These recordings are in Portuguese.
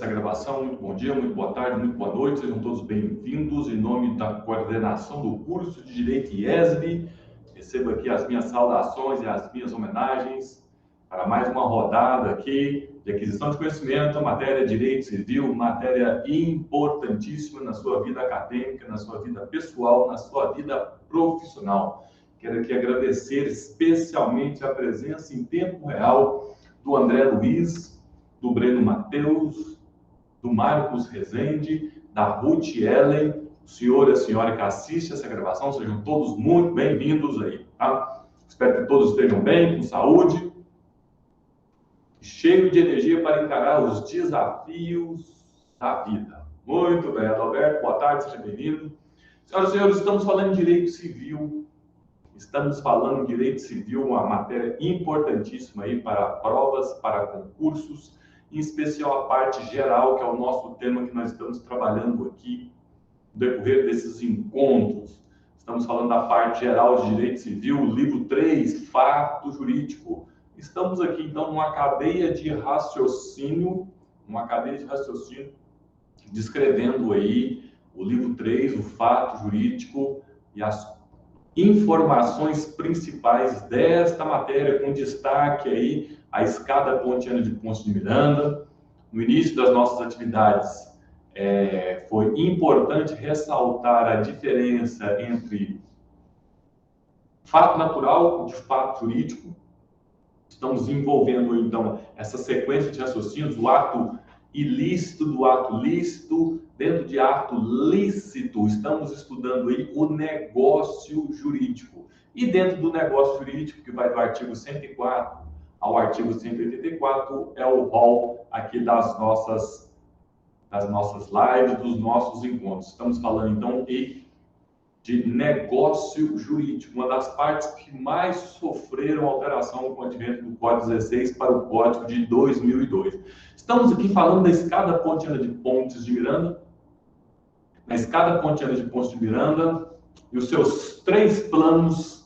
essa gravação. Muito bom dia, muito boa tarde, muito boa noite. Sejam todos bem-vindos. Em nome da coordenação do curso de Direito IESB, recebo aqui as minhas saudações e as minhas homenagens para mais uma rodada aqui de aquisição de conhecimento, matéria de Direito Civil, matéria importantíssima na sua vida acadêmica, na sua vida pessoal, na sua vida profissional. Quero aqui agradecer especialmente a presença em tempo real do André Luiz, do Breno Matheus, do Marcos Rezende, da Ruth Ellen, o senhor e a senhora que assiste essa gravação, sejam todos muito bem-vindos aí, tá? Espero que todos estejam bem, com saúde, cheio de energia para encarar os desafios da vida. Muito bem, Adalberto, boa tarde, seja bem-vindo. Senhoras e senhores, estamos falando de direito civil. Estamos falando de direito civil, uma matéria importantíssima aí para provas, para concursos, em especial a parte geral, que é o nosso tema que nós estamos trabalhando aqui no decorrer desses encontros. Estamos falando da parte geral de direito civil, livro 3, fato jurídico. Estamos aqui, então, numa cadeia de raciocínio, descrevendo aí o livro 3, o fato jurídico e as informações principais desta matéria, com destaque aí a escada pontiana de Ponce de Miranda. No início das nossas atividades, foi importante ressaltar a diferença entre fato natural e fato jurídico. Estamos envolvendo, então, essa sequência de raciocínios, o ato ilícito do ato lícito. Dentro de ato lícito, estamos estudando aí o negócio jurídico. E dentro do negócio jurídico, que vai do artigo 104 ao artigo 184, é o rol aqui das nossas lives, dos nossos encontros. Estamos falando, então, de negócio jurídico, uma das partes que mais sofreram alteração com o advento do Código 16 para o Código de 2002. Estamos aqui falando da escada pontiana de Pontes de Miranda, a escada pontiana de Pontes de Miranda e os seus 3 planos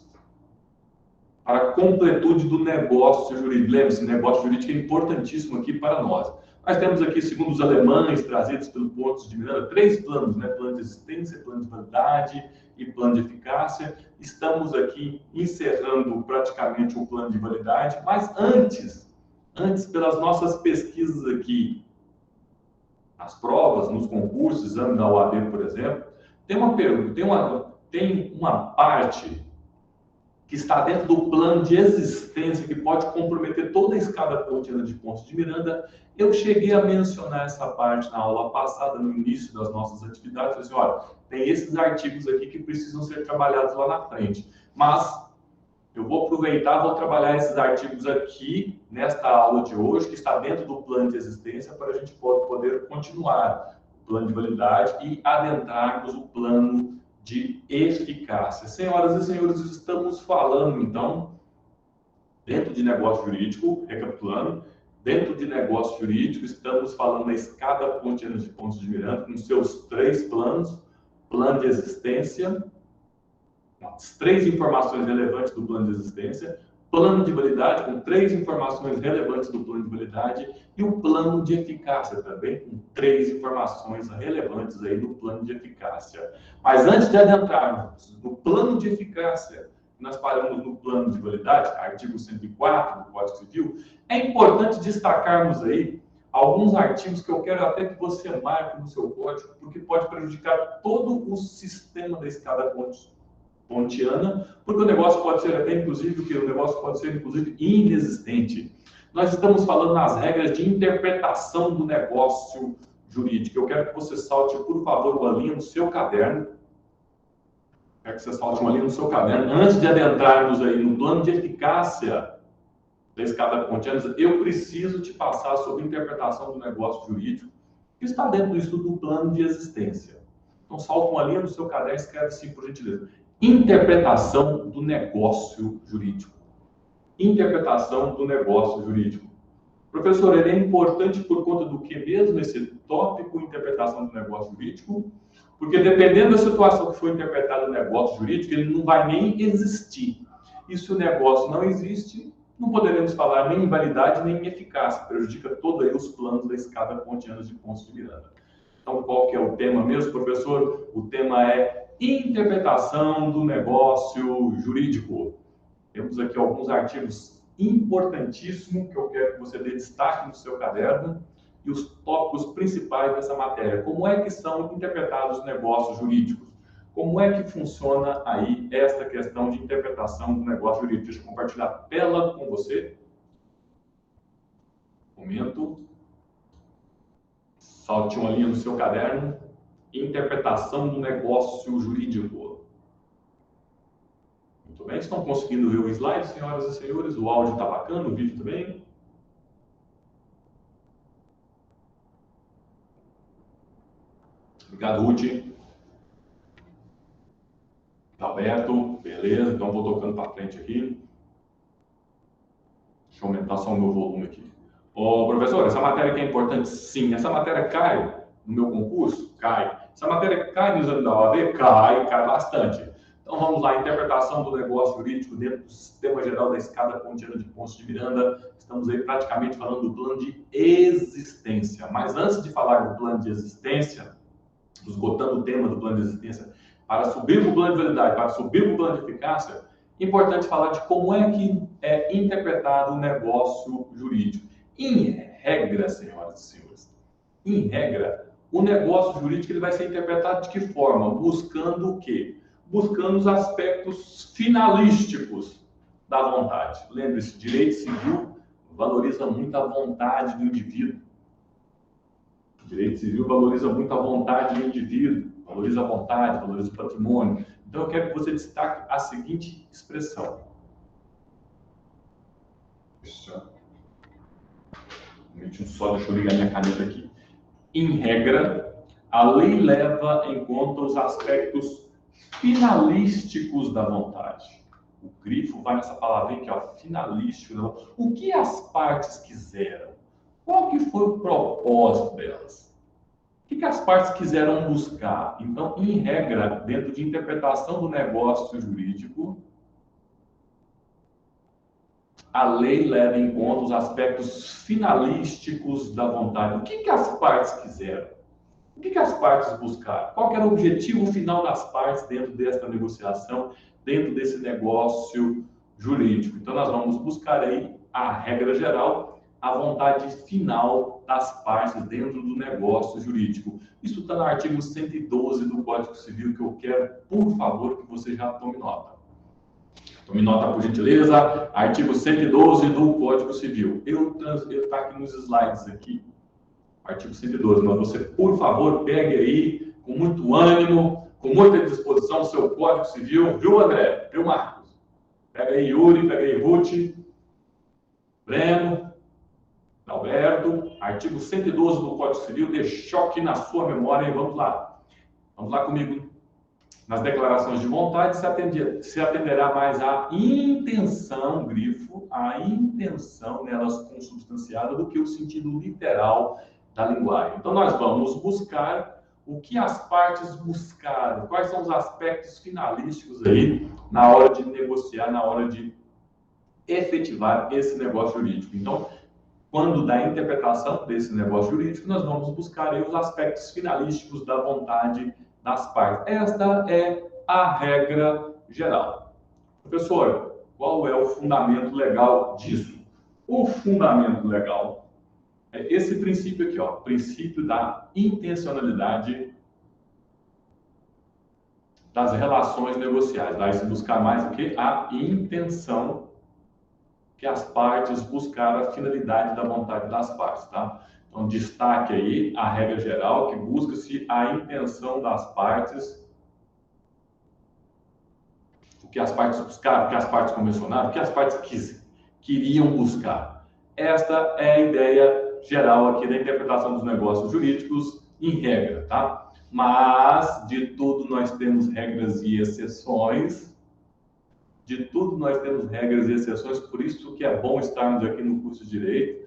para a completude do negócio jurídico. Lembre-se, negócio jurídico é importantíssimo aqui para nós. Nós temos aqui, segundo os alemães, trazidos pelo Pontes de Miranda, 3 planos, né? Plano de existência, plano de validade e plano de eficácia. Estamos aqui encerrando praticamente o plano de validade, mas antes, pelas nossas pesquisas aqui, as provas, nos concursos, exame da OAB, por exemplo, tem uma pergunta, tem uma parte que está dentro do plano de existência que pode comprometer toda a escada pontiana de Pontes de Miranda. Eu cheguei a mencionar essa parte na aula passada, no início das nossas atividades. Falei assim, olha, tem esses artigos aqui que precisam ser trabalhados lá na frente. Mas eu vou aproveitar, vou trabalhar esses artigos aqui, nesta aula de hoje, que está dentro do plano de existência, para a gente poder continuar o plano de validade e adentrarmos o plano de eficácia. Senhoras e senhores, estamos falando, então, dentro de negócio jurídico, recapitulando, dentro de negócio jurídico, estamos falando da escada pontiana de Pontes de Miranda, com seus 3 planos, plano de existência, as 3 informações relevantes do plano de existência, plano de validade com 3 informações relevantes do plano de validade e o plano de eficácia também com 3 informações relevantes aí do plano de eficácia. Mas antes de adentrarmos no plano de eficácia, nós paramos no plano de validade, artigo 104 do Código Civil, é importante destacarmos aí alguns artigos que eu quero até que você marque no seu código, porque pode prejudicar todo o sistema da escada pontiana, porque o negócio pode ser até, inclusive, inexistente. Nós estamos falando nas regras de interpretação do negócio jurídico. Eu quero que você salte, por favor, uma linha no seu caderno. Quero que você salte uma linha no seu caderno. Antes de adentrarmos aí no plano de eficácia da escada pontiana, eu preciso te passar sobre a interpretação do negócio jurídico, que está dentro do estudo do plano de existência. Então, salta uma linha no seu caderno e escreve assim, por gentileza. Interpretação do negócio jurídico. Interpretação do negócio jurídico. Professor, ele é importante por conta do que mesmo esse tópico, interpretação do negócio jurídico? Porque dependendo da situação que for interpretado o negócio jurídico, ele não vai nem existir. E se o negócio não existe, não poderemos falar nem em validade nem em eficácia, prejudica todos aí os planos da escada pontiana de Ponce de Miranda. Então, qual que é o tema mesmo, professor? O tema é interpretação do negócio jurídico. Temos aqui alguns artigos importantíssimos que eu quero que você dê destaque no seu caderno e os tópicos principais dessa matéria. Como é que são interpretados os negócios jurídicos? Como é que funciona aí esta questão de interpretação do negócio jurídico? Deixa eu compartilhar a tela com você. Momento. Salte uma linha no seu caderno. Interpretação do negócio jurídico. Muito bem, estão conseguindo ver o slide, senhoras e senhores? O áudio está bacana, o vídeo também? Obrigado, Ruth. Tá aberto, beleza, então vou tocando para frente aqui. Deixa eu aumentar só o meu volume aqui. Ô, professor, essa matéria que é importante, sim. Essa matéria cai no meu concurso? Cai. Essa matéria cai no exame da OAB? Cai bastante. Então vamos lá, interpretação do negócio jurídico dentro do sistema geral da escada pontiana de Ponce de Miranda. Estamos aí praticamente falando do plano de existência. Mas antes de falar do plano de existência, esgotando o tema do plano de existência, para subir para o plano de validade, para subir para o plano de eficácia, é importante falar de como é que é interpretado o negócio jurídico. Em regra, senhoras e senhores, em regra, o negócio jurídico ele vai ser interpretado de que forma? Buscando o quê? Buscando os aspectos finalísticos da vontade. Lembre-se, direito civil valoriza muito a vontade do indivíduo. O direito civil valoriza muito a vontade do indivíduo, valoriza a vontade, valoriza o patrimônio. Então, eu quero que você destaque a seguinte expressão. Só deixa eu ligar minha caneta aqui. Em regra, a lei leva em conta os aspectos finalísticos da vontade. O grifo vai nessa palavrinha aqui, ó, finalístico. Não? O que as partes quiseram? Qual que foi o propósito delas? O que as partes quiseram buscar? Então, em regra, dentro de interpretação do negócio jurídico, a lei leva em conta os aspectos finalísticos da vontade. O que as partes quiseram? O que as partes buscaram? Qual que era o objetivo final das partes dentro desta negociação, dentro desse negócio jurídico? Então, nós vamos buscar aí a regra geral, a vontade final das partes dentro do negócio jurídico. Isso está no artigo 112 do Código Civil, que eu quero, por favor, que você já tome nota. Tome nota, por gentileza. Artigo 112 do Código Civil. Eu está aqui nos slides aqui. Artigo 112. Mas você, por favor, pegue aí, com muito ânimo, com muita disposição, o seu Código Civil. Viu, André? Viu, Marcos? Pega aí, Yuri. Pega aí, Ruth. Breno. Alberto. Artigo 112 do Código Civil. Dê choque na sua memória e vamos lá. Vamos lá comigo. Nas declarações de vontade se atenderá mais à intenção, grifo, a intenção nelas consubstanciada do que o sentido literal da linguagem. Então, nós vamos buscar o que as partes buscaram, quais são os aspectos finalísticos aí na hora de negociar, na hora de efetivar esse negócio jurídico. Então, quando da interpretação desse negócio jurídico, nós vamos buscar aí os aspectos finalísticos da vontade das partes. Esta é a regra geral. Professor, qual é o fundamento legal disso? O fundamento legal é esse princípio aqui, ó, princípio da intencionalidade das relações negociais. Vai se buscar mais o que? A intenção que as partes buscaram, a finalidade da vontade das partes, tá? Então, destaque aí a regra geral, que busca-se a intenção das partes, o que as partes buscaram, o que as partes convencionaram, o que as partes queriam buscar. Esta é a ideia geral aqui da interpretação dos negócios jurídicos em regra, tá? Mas, de tudo nós temos regras e exceções. De tudo nós temos regras e exceções, por isso que é bom estarmos aqui no curso de Direito.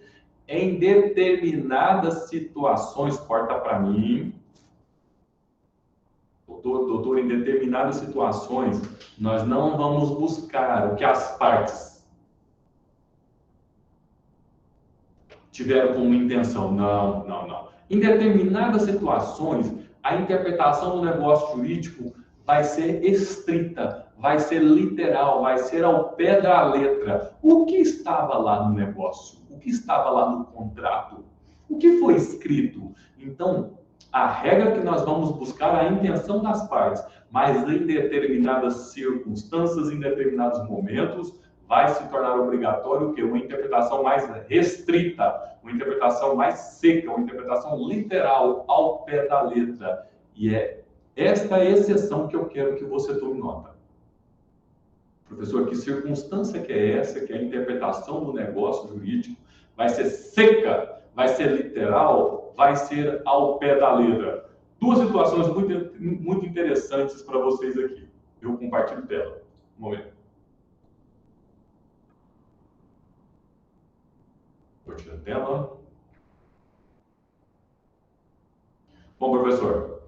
Em determinadas situações, corta para mim, doutor, em determinadas situações, nós não vamos buscar o que as partes tiveram como intenção. Não, não, não. Em determinadas situações, a interpretação do negócio jurídico vai ser estrita, vai ser literal, vai ser ao pé da letra. O que estava lá no negócio? O que estava lá no contrato? O que foi escrito? Então, a regra que nós vamos buscar é a intenção das partes, mas em determinadas circunstâncias, em determinados momentos, vai se tornar obrigatório que uma interpretação mais restrita, uma interpretação mais seca, uma interpretação literal, ao pé da letra. E é esta exceção que eu quero que você tome nota. Professor, que circunstância que é essa, que a interpretação do negócio jurídico vai ser seca, vai ser literal, vai ser ao pé da letra? Duas situações muito interessantes para vocês aqui. Eu compartilho tela. Um momento. Compartilha a tela. Bom, professor,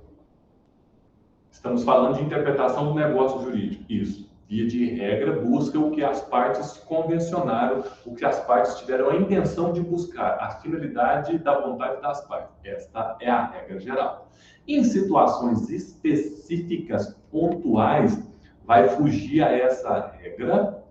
estamos falando de interpretação do negócio jurídico. Isso. Via de regra, busca o que as partes convencionaram, o que as partes tiveram a intenção de buscar, a finalidade da vontade das partes. Esta é a regra geral. Em situações específicas, pontuais, vai fugir a essa regra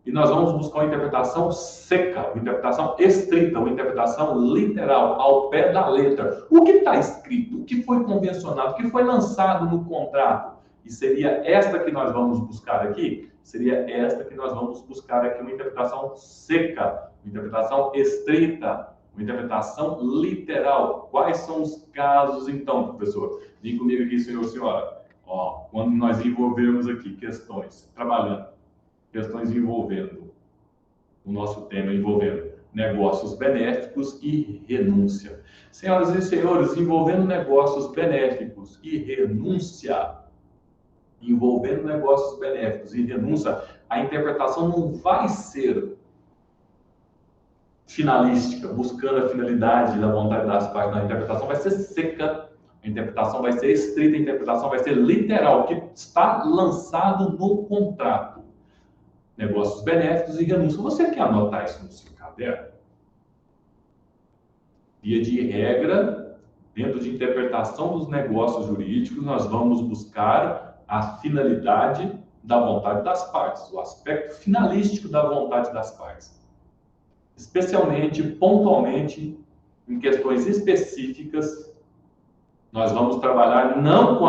e nós vamos buscar uma interpretação seca, uma interpretação estrita, uma interpretação literal, ao pé da letra. O que está escrito, o que foi convencionado, o que foi lançado no contrato? E seria esta que nós vamos buscar aqui? Seria esta que nós vamos buscar aqui, uma interpretação seca, uma interpretação estrita, uma interpretação literal. Quais são os casos, então, professor? Vem comigo aqui, senhor e senhora. Ó, quando nós envolvermos aqui questões, trabalhando, questões envolvendo o nosso tema, envolvendo negócios benéficos e renúncia. Senhoras e senhores, envolvendo negócios benéficos e renúncia, envolvendo negócios benéficos e renúncia, a interpretação não vai ser finalística, buscando a finalidade da vontade das partes. A interpretação vai ser seca, a interpretação vai ser estrita, a interpretação vai ser literal, que está lançado no contrato. Negócios benéficos e renúncia. Você quer anotar isso no seu caderno? Via de regra, dentro de interpretação dos negócios jurídicos, nós vamos buscar a finalidade da vontade das partes, o aspecto finalístico da vontade das partes. Especialmente, pontualmente, em questões específicas, nós vamos trabalhar não com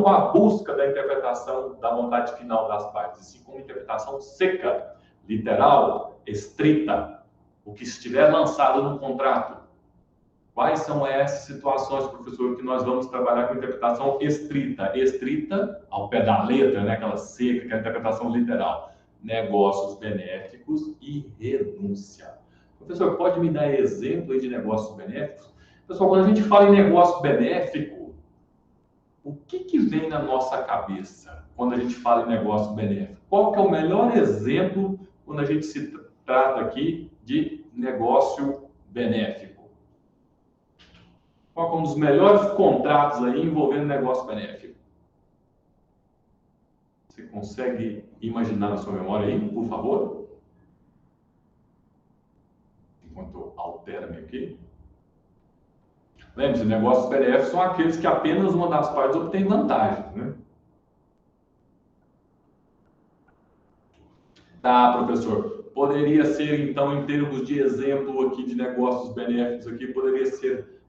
a busca da interpretação da vontade final das partes, e sim com uma interpretação seca, literal, estrita, o que estiver lançado no contrato. Quais são essas situações, professor, que nós vamos trabalhar com interpretação estrita? Estrita, ao pé da letra, né? Aquela seca, que é a interpretação literal. Negócios benéficos e renúncia. Professor, pode me dar exemplo aí de negócios benéficos? Pessoal, quando a gente fala em negócio benéfico, o que vem na nossa cabeça quando a gente fala em negócio benéfico? Qual que é o melhor exemplo quando a gente se trata aqui de negócio benéfico? Qual é um dos melhores contratos aí envolvendo negócio benéfico? Você consegue imaginar na sua memória aí, por favor? Enquanto eu altero aqui. Lembre-se, negócios benéficos são aqueles que apenas uma das partes obtém vantagem, né? Tá, professor. Poderia ser, então, em termos de exemplo aqui de negócios benéficos aqui, poderia ser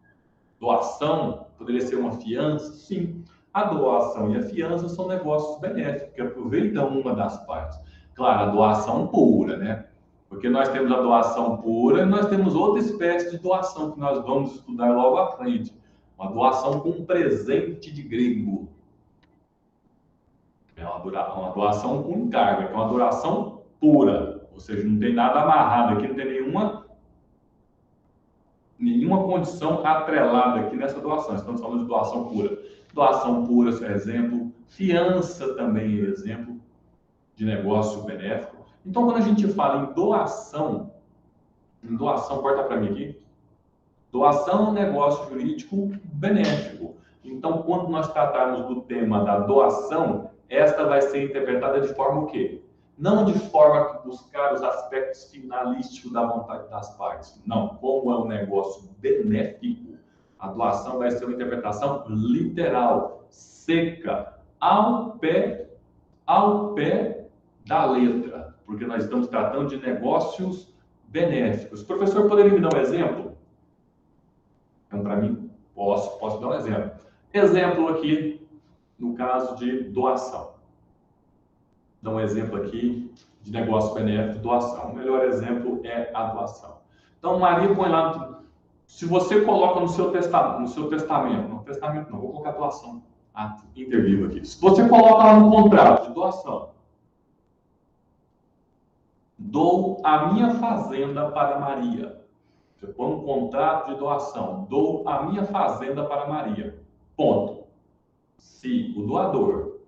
doação, poderia ser uma fiança? Sim. A doação e a fiança são negócios benéficos, que aproveitam uma das partes. Claro, a doação pura, né? Porque nós temos a doação pura e nós temos outra espécie de doação que nós vamos estudar logo à frente. Uma doação com um presente de grego. É uma doação com encargo, é uma doação pura. Ou seja, não tem nada amarrado aqui, não tem nenhuma condição atrelada aqui nessa doação. Estamos falando de doação pura. Doação pura é exemplo. Fiança também é exemplo de negócio benéfico. Então, quando a gente fala em doação, corta para mim aqui, doação é um negócio jurídico benéfico. Então, quando nós tratarmos do tema da doação, esta vai ser interpretada de forma o quê? não de forma a buscar os aspectos finalísticos da vontade das partes. Não, como é um negócio benéfico, a doação vai ser uma interpretação literal, seca, ao pé da letra, porque nós estamos tratando de negócios benéficos. Professor, poderia me dar um exemplo? Então, para mim, posso dar um exemplo. Exemplo aqui, no caso de doação. Vou dar um exemplo aqui de negócio benéfico, doação. O melhor exemplo é a doação. Então, Maria põe lá, se você coloca no seu testamento, não, vou colocar doação, intervivo aqui. Se você coloca lá no contrato de doação, dou a minha fazenda para Maria. Você põe um contrato de doação, dou a minha fazenda para Maria. Ponto. Se o doador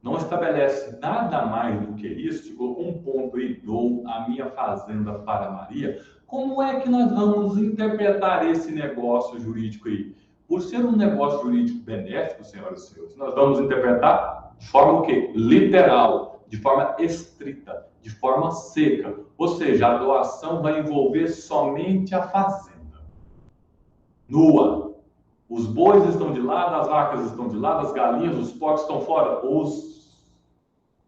não estabelece nada mais do que isso, colocou um ponto aí, dou a minha fazenda para Maria, como é que nós vamos interpretar esse negócio jurídico aí? Por ser um negócio jurídico benéfico, senhoras e senhores, nós vamos interpretar de forma o quê? Literal, de forma estrita, de forma seca. Ou seja, a doação vai envolver somente a fazenda. Nua. Os bois estão de lado, as vacas estão de lado, as galinhas, os porcos estão fora. Os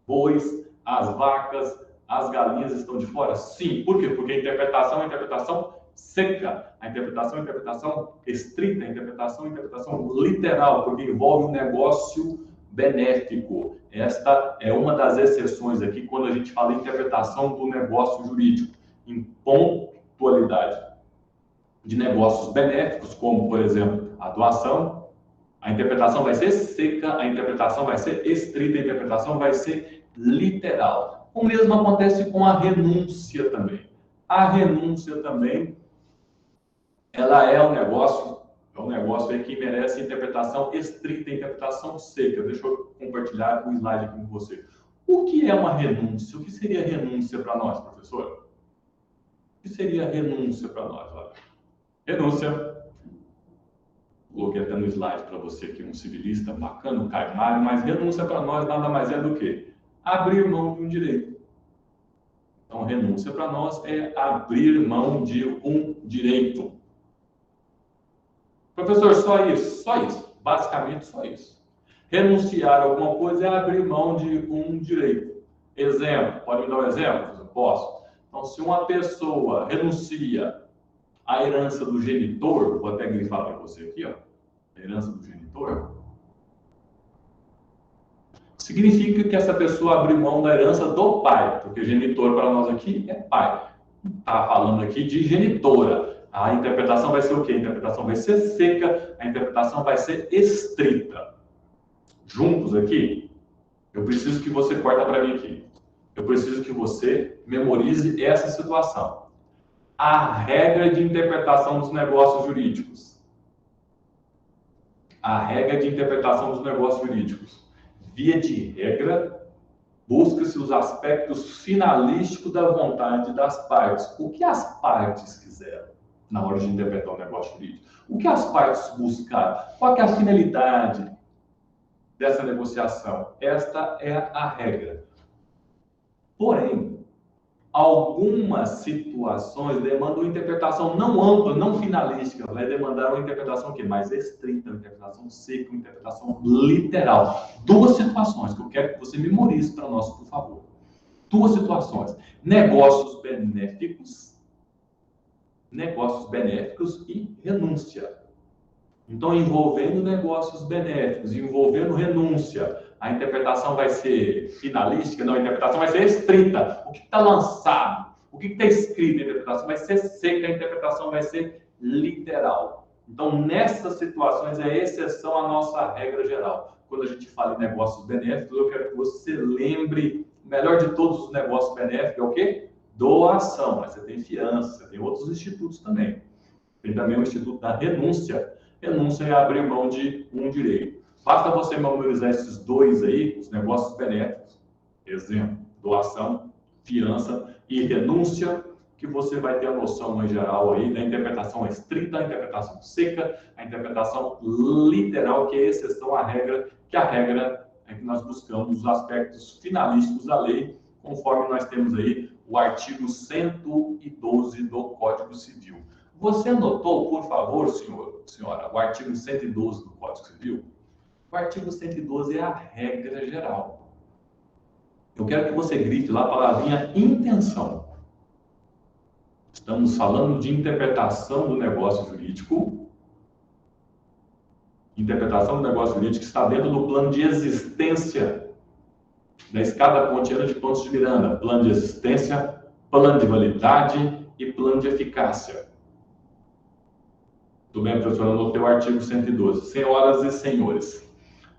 bois, as vacas, as galinhas estão de fora? Sim. Por quê? Porque a interpretação é uma interpretação seca. A interpretação é uma interpretação estrita. A interpretação é uma interpretação literal, porque envolve um negócio benéfico. Esta é uma das exceções aqui quando a gente fala em interpretação do negócio jurídico, em pontualidade de negócios benéficos, como, por exemplo, a doação. A interpretação vai ser seca, a interpretação vai ser estrita, a interpretação vai ser literal. O mesmo acontece com a renúncia também. A renúncia também, ela é um negócio aí que merece interpretação estrita, interpretação seca. Deixa eu compartilhar um slide aqui com você. O que é uma renúncia? O que seria renúncia para nós, professor? O que seria renúncia para nós? Olha. Renúncia. Coloquei até no slide para você aqui um civilista bacana, o Caio Mário, mas renúncia para nós nada mais é do que abrir mão de um direito. Então, renúncia para nós é abrir mão de um direito. Professor, só isso? Só isso. Basicamente, só isso. Renunciar a alguma coisa é abrir mão de um direito. Exemplo, pode me dar um exemplo? Posso. Então, se uma pessoa renuncia à herança do genitor, vou até grifar para você aqui, ó, a herança do genitor, significa que essa pessoa abriu mão da herança do pai, porque genitor para nós aqui é pai. Está falando aqui de genitora. A interpretação vai ser o quê? A interpretação vai ser seca, a interpretação vai ser estrita. Juntos aqui, eu preciso que você corta para mim aqui. Eu preciso que você memorize essa situação. A regra de interpretação dos negócios jurídicos. A regra de interpretação dos negócios jurídicos. Via de regra, busca-se os aspectos finalísticos da vontade das partes. O que as partes quiseram na hora de interpretar o negócio jurídico? O que as partes buscaram? Qual é a finalidade dessa negociação? Esta é a regra. Porém, algumas situações demandam uma interpretação não ampla, não finalística, vai demandar uma interpretação que mais estrita, uma interpretação seca, uma interpretação literal. Duas situações que eu quero que você memorize para nós, por favor. Duas situações: negócios benéficos e renúncia. Então, envolvendo negócios benéficos, envolvendo renúncia, a interpretação vai ser finalística? Não, a interpretação vai ser estrita. O que está lançado, o que está escrito, a interpretação vai ser seca, a interpretação vai ser literal. Então, nessas situações, é exceção à nossa regra geral. Quando a gente fala em negócios benéficos, eu quero que você lembre, o melhor de todos os negócios benéficos é o quê? Doação. Mas você tem fiança, você tem outros institutos também. Tem também o Instituto da Renúncia. Renúncia é abrir mão de um direito. Basta você memorizar esses dois aí, os negócios benéficos, exemplo, doação, fiança e renúncia, que você vai ter a noção em geral aí da interpretação estrita, a interpretação seca, a interpretação literal, que é exceção à regra, que a regra é que nós buscamos os aspectos finalísticos da lei conforme nós temos aí o artigo 112 do Código Civil. Você anotou, por favor, senhora, o artigo 112 do Código Civil? O artigo 112 é a regra geral. Eu quero que você grife lá a palavrinha intenção. Estamos falando de interpretação do negócio jurídico. Interpretação do negócio jurídico está dentro do plano de existência da escada pontiana de Pontes de Miranda. Plano de existência, plano de validade e plano de eficácia. Tudo bem, professor? Eu anotei o artigo 112. Senhoras e senhores,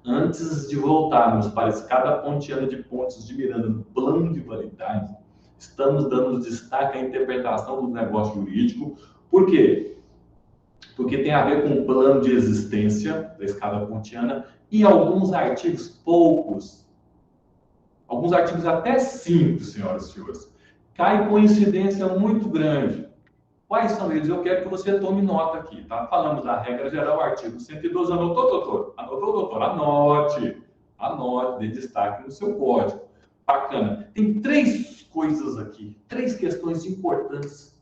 antes de voltarmos para a escada pontiana de Pontes de Miranda no plano de validade, estamos dando destaque à interpretação do negócio jurídico. Por quê? Porque tem a ver com o plano de existência da escada pontiana e alguns artigos, poucos, alguns artigos até 5, senhoras e senhores, cai coincidência muito grande. Quais são eles? Eu quero que você tome nota aqui, tá? Falamos da regra geral, artigo 112. Anotou, doutor? Anotou, doutor? Anote. Anote, dê destaque no seu código. Bacana. Tem 3 coisas aqui, 3 questões importantes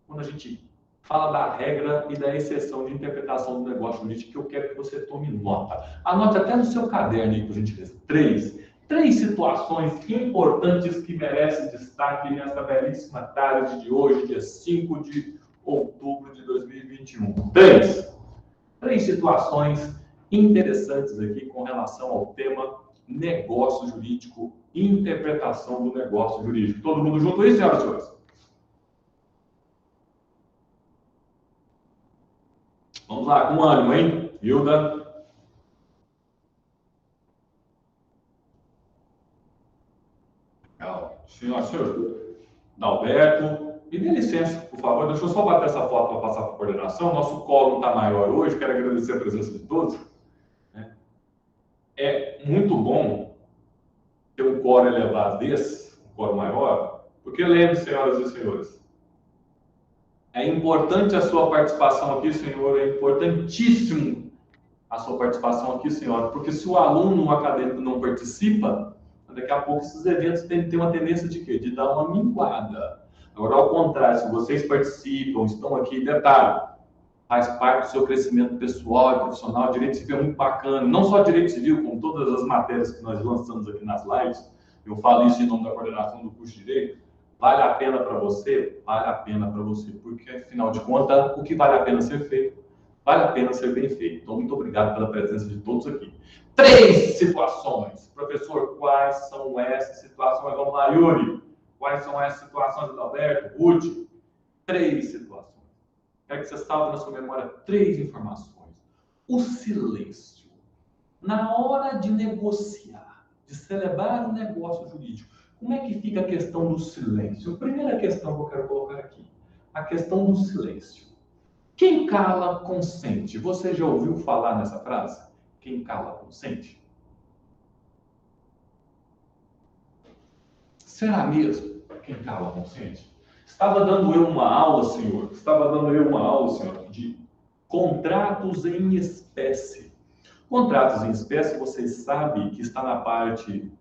quando a gente fala da regra e da exceção de interpretação do negócio jurídico, que eu quero que você tome nota. Anote até no seu caderno aí, por gentileza. 3 situações importantes que merecem destaque nessa belíssima tarde de hoje, dia 5 de outubro de 2021. 3 situações interessantes aqui com relação ao tema negócio jurídico, interpretação do negócio jurídico. Todo mundo junto aí, senhoras e senhores? Vamos lá, com ânimo, hein? Hilda. Senhor Dalberto, me dê licença, por favor, deixa eu só bater essa foto para passar para a coordenação. Nosso colo está maior hoje, quero agradecer a presença de todos. É muito bom ter um coro elevado desse, um coro maior, porque lembre, senhoras e senhores, é importante a sua participação aqui, senhor, é importantíssimo a sua participação aqui, senhora, porque se o aluno acadêmico não participa, daqui a pouco esses eventos têm uma tendência de quê? De dar uma minguada. Agora, ao contrário, se vocês participam, estão aqui, detalhe, faz parte do seu crescimento pessoal e profissional. Direito civil é muito bacana, não só direito civil, como todas as matérias que nós lançamos aqui nas lives. Eu falo isso em nome da coordenação do curso de Direito. Vale a pena para você? Vale a pena para você, porque, afinal de contas, o que vale a pena ser feito, vale a pena ser bem feito. Então, muito obrigado pela presença de todos aqui. 3 situações. Professor, quais são essas situações? Vamos lá, Yuri. Quais são essas situações, Alberto? Ruth? 3 situações. Quero que você salve na sua memória 3 informações. O silêncio. Na hora de negociar, de celebrar um negócio jurídico, como é que fica a questão do silêncio? A primeira questão que eu quero colocar aqui. A questão do silêncio. Quem cala, consente. Você já ouviu falar nessa frase? Quem cala, consente? Será mesmo? Quem cala, consente? Estava dando eu uma aula, senhor, de contratos em espécie. Contratos em espécie, vocês sabem que está na parte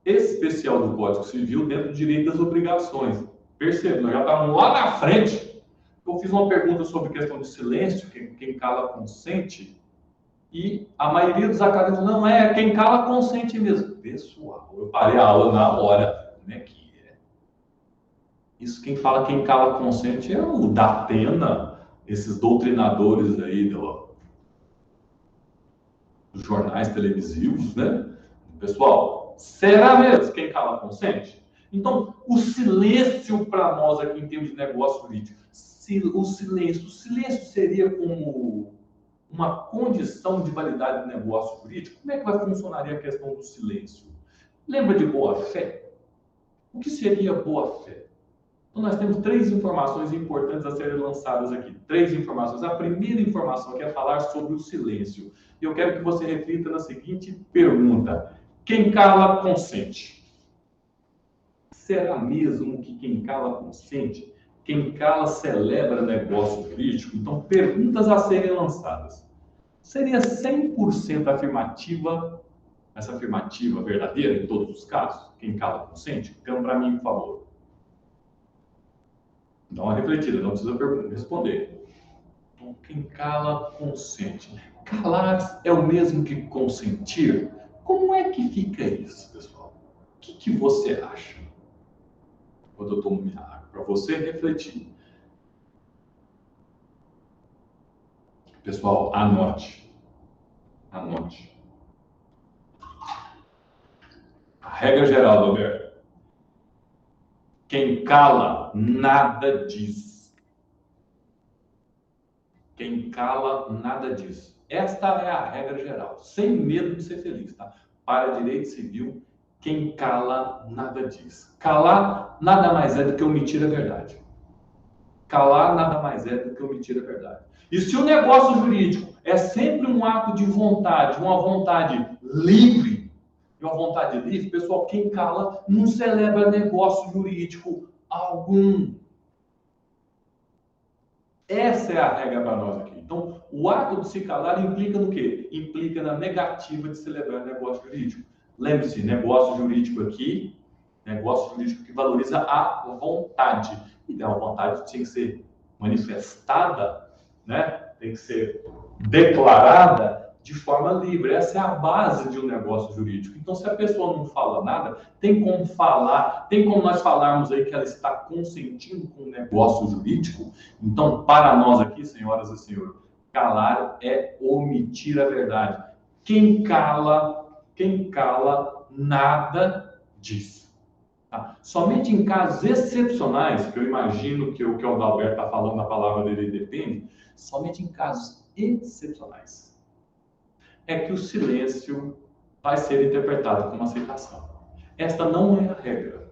especial do Código Civil, dentro do direito das obrigações. Perceba, nós já estávamos lá na frente. Eu fiz uma pergunta sobre questão de silêncio, quem cala, consente. E a maioria dos acadêmicos não é quem cala consente mesmo. Pessoal, eu parei a aula na hora. Como é que é? Isso quem fala quem cala consente é o Datena, esses doutrinadores aí dos jornais televisivos, né? Pessoal, será mesmo quem cala consente? Então, o silêncio para nós aqui em termos de negócio jurídico, o silêncio seria como uma condição de validade do negócio jurídico? Como é que vai funcionar a questão do silêncio? Lembra de boa-fé? O que seria boa-fé? Então, nós temos 3 informações importantes a serem lançadas aqui. 3 informações. A primeira informação aqui é falar sobre o silêncio. E eu quero que você reflita na seguinte pergunta. Quem cala, consente. Será mesmo que quem cala, consente? Quem cala, celebra negócio jurídico? Então, perguntas a serem lançadas. Seria 100% afirmativa essa afirmativa verdadeira em todos os casos? Quem cala consente? Então, para mim, por favor. Dá uma refletida, não precisa responder. Então, quem cala consente. Calar é o mesmo que consentir? Como é que fica isso, pessoal? O que você acha? Quando eu tomo minha água, para você refletir. Pessoal, anote. Anote. A regra geral, Alberto. Quem cala, nada diz. Quem cala, nada diz. Esta é a regra geral. Sem medo de ser feliz, tá? Para direito civil, quem cala, nada diz. Calar nada mais é do que omitir a verdade. Calar nada mais é do que omitir a verdade. E se o negócio jurídico é sempre um ato de vontade, uma vontade livre, e uma vontade livre, pessoal, quem cala não celebra negócio jurídico algum. Essa é a regra para nós aqui. Então, o ato de se calar implica no quê? Implica na negativa de celebrar negócio jurídico. Lembre-se, negócio jurídico aqui, negócio jurídico que valoriza a vontade. E a vontade tem que ser manifestada, né? Tem que ser declarada de forma livre. Essa é a base de um negócio jurídico. Então, se a pessoa não fala nada, tem como falar, tem como nós falarmos aí que ela está consentindo com o negócio jurídico? Então, para nós aqui, senhoras e senhores, calar é omitir a verdade. Quem cala, nada diz. Tá? Somente em casos excepcionais, que eu imagino que o Adalberto está falando na palavra dele depende, somente em casos excepcionais é que o silêncio vai ser interpretado como aceitação. Esta não é a regra.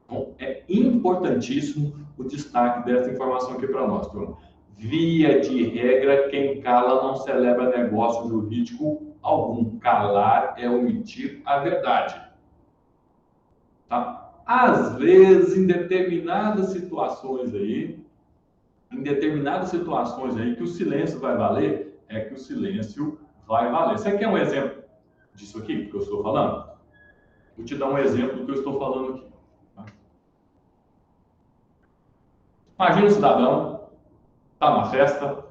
Então, é importantíssimo o destaque dessa informação aqui para nós, turma. Via de regra, quem cala não celebra negócio jurídico algum. Calar é omitir a verdade. Tá? Às vezes, em determinadas situações aí, que o silêncio vai valer, é que o silêncio vai valer. Você quer um exemplo disso aqui, que eu estou falando? Vou te dar um exemplo do que eu estou falando aqui. Tá? Imagina um cidadão, está numa festa.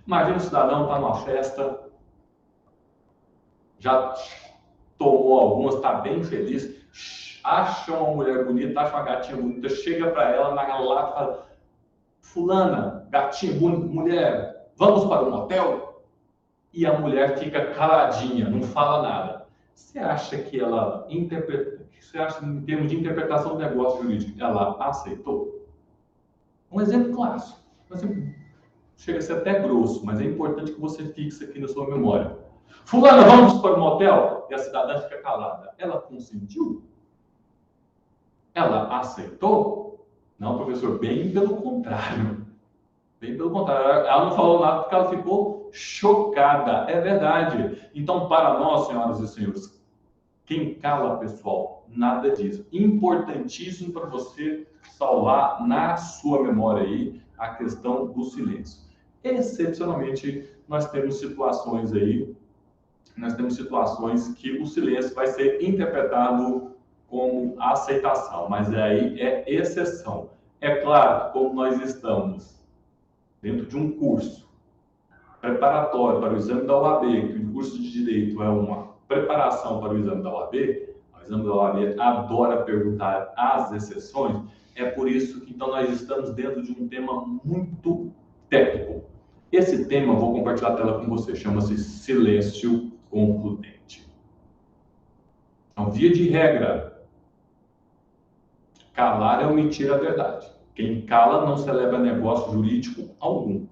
Imagina um cidadão, está numa festa, já tomou algumas, está bem feliz, acha uma mulher bonita, acha uma gatinha bonita, chega para ela na lata e fala: fulana, gatinha bonita, mulher, vamos para um motel? E a mulher fica caladinha, não fala nada. Você acha que ela interpreta, você acha em termos de interpretação do negócio jurídico, ela aceitou? Um exemplo clássico, chega a ser até grosso, mas é importante que você fixe aqui na sua memória. Fulana, vamos para o motel? E a cidadã fica calada. Ela consentiu? Ela aceitou? Não, professor, bem pelo contrário. Bem pelo contrário. Ela não falou nada porque ela ficou chocada. É verdade. Então, para nós, senhoras e senhores, quem cala, pessoal, nada diz. Importantíssimo para você salvar na sua memória aí a questão do silêncio. Excepcionalmente, nós temos situações que o silêncio vai ser interpretado como aceitação, mas aí é exceção. É claro, como nós estamos dentro de um curso preparatório para o exame da OAB, que o curso de Direito é uma preparação para o exame da OAB, o exame da OAB adora perguntar as exceções, é por isso que então nós estamos dentro de um tema muito técnico. Esse tema, eu vou compartilhar a tela com você, chama-se silêncio concludente. Então, via de regra, calar é omitir a verdade. Quem cala não celebra negócio jurídico algum.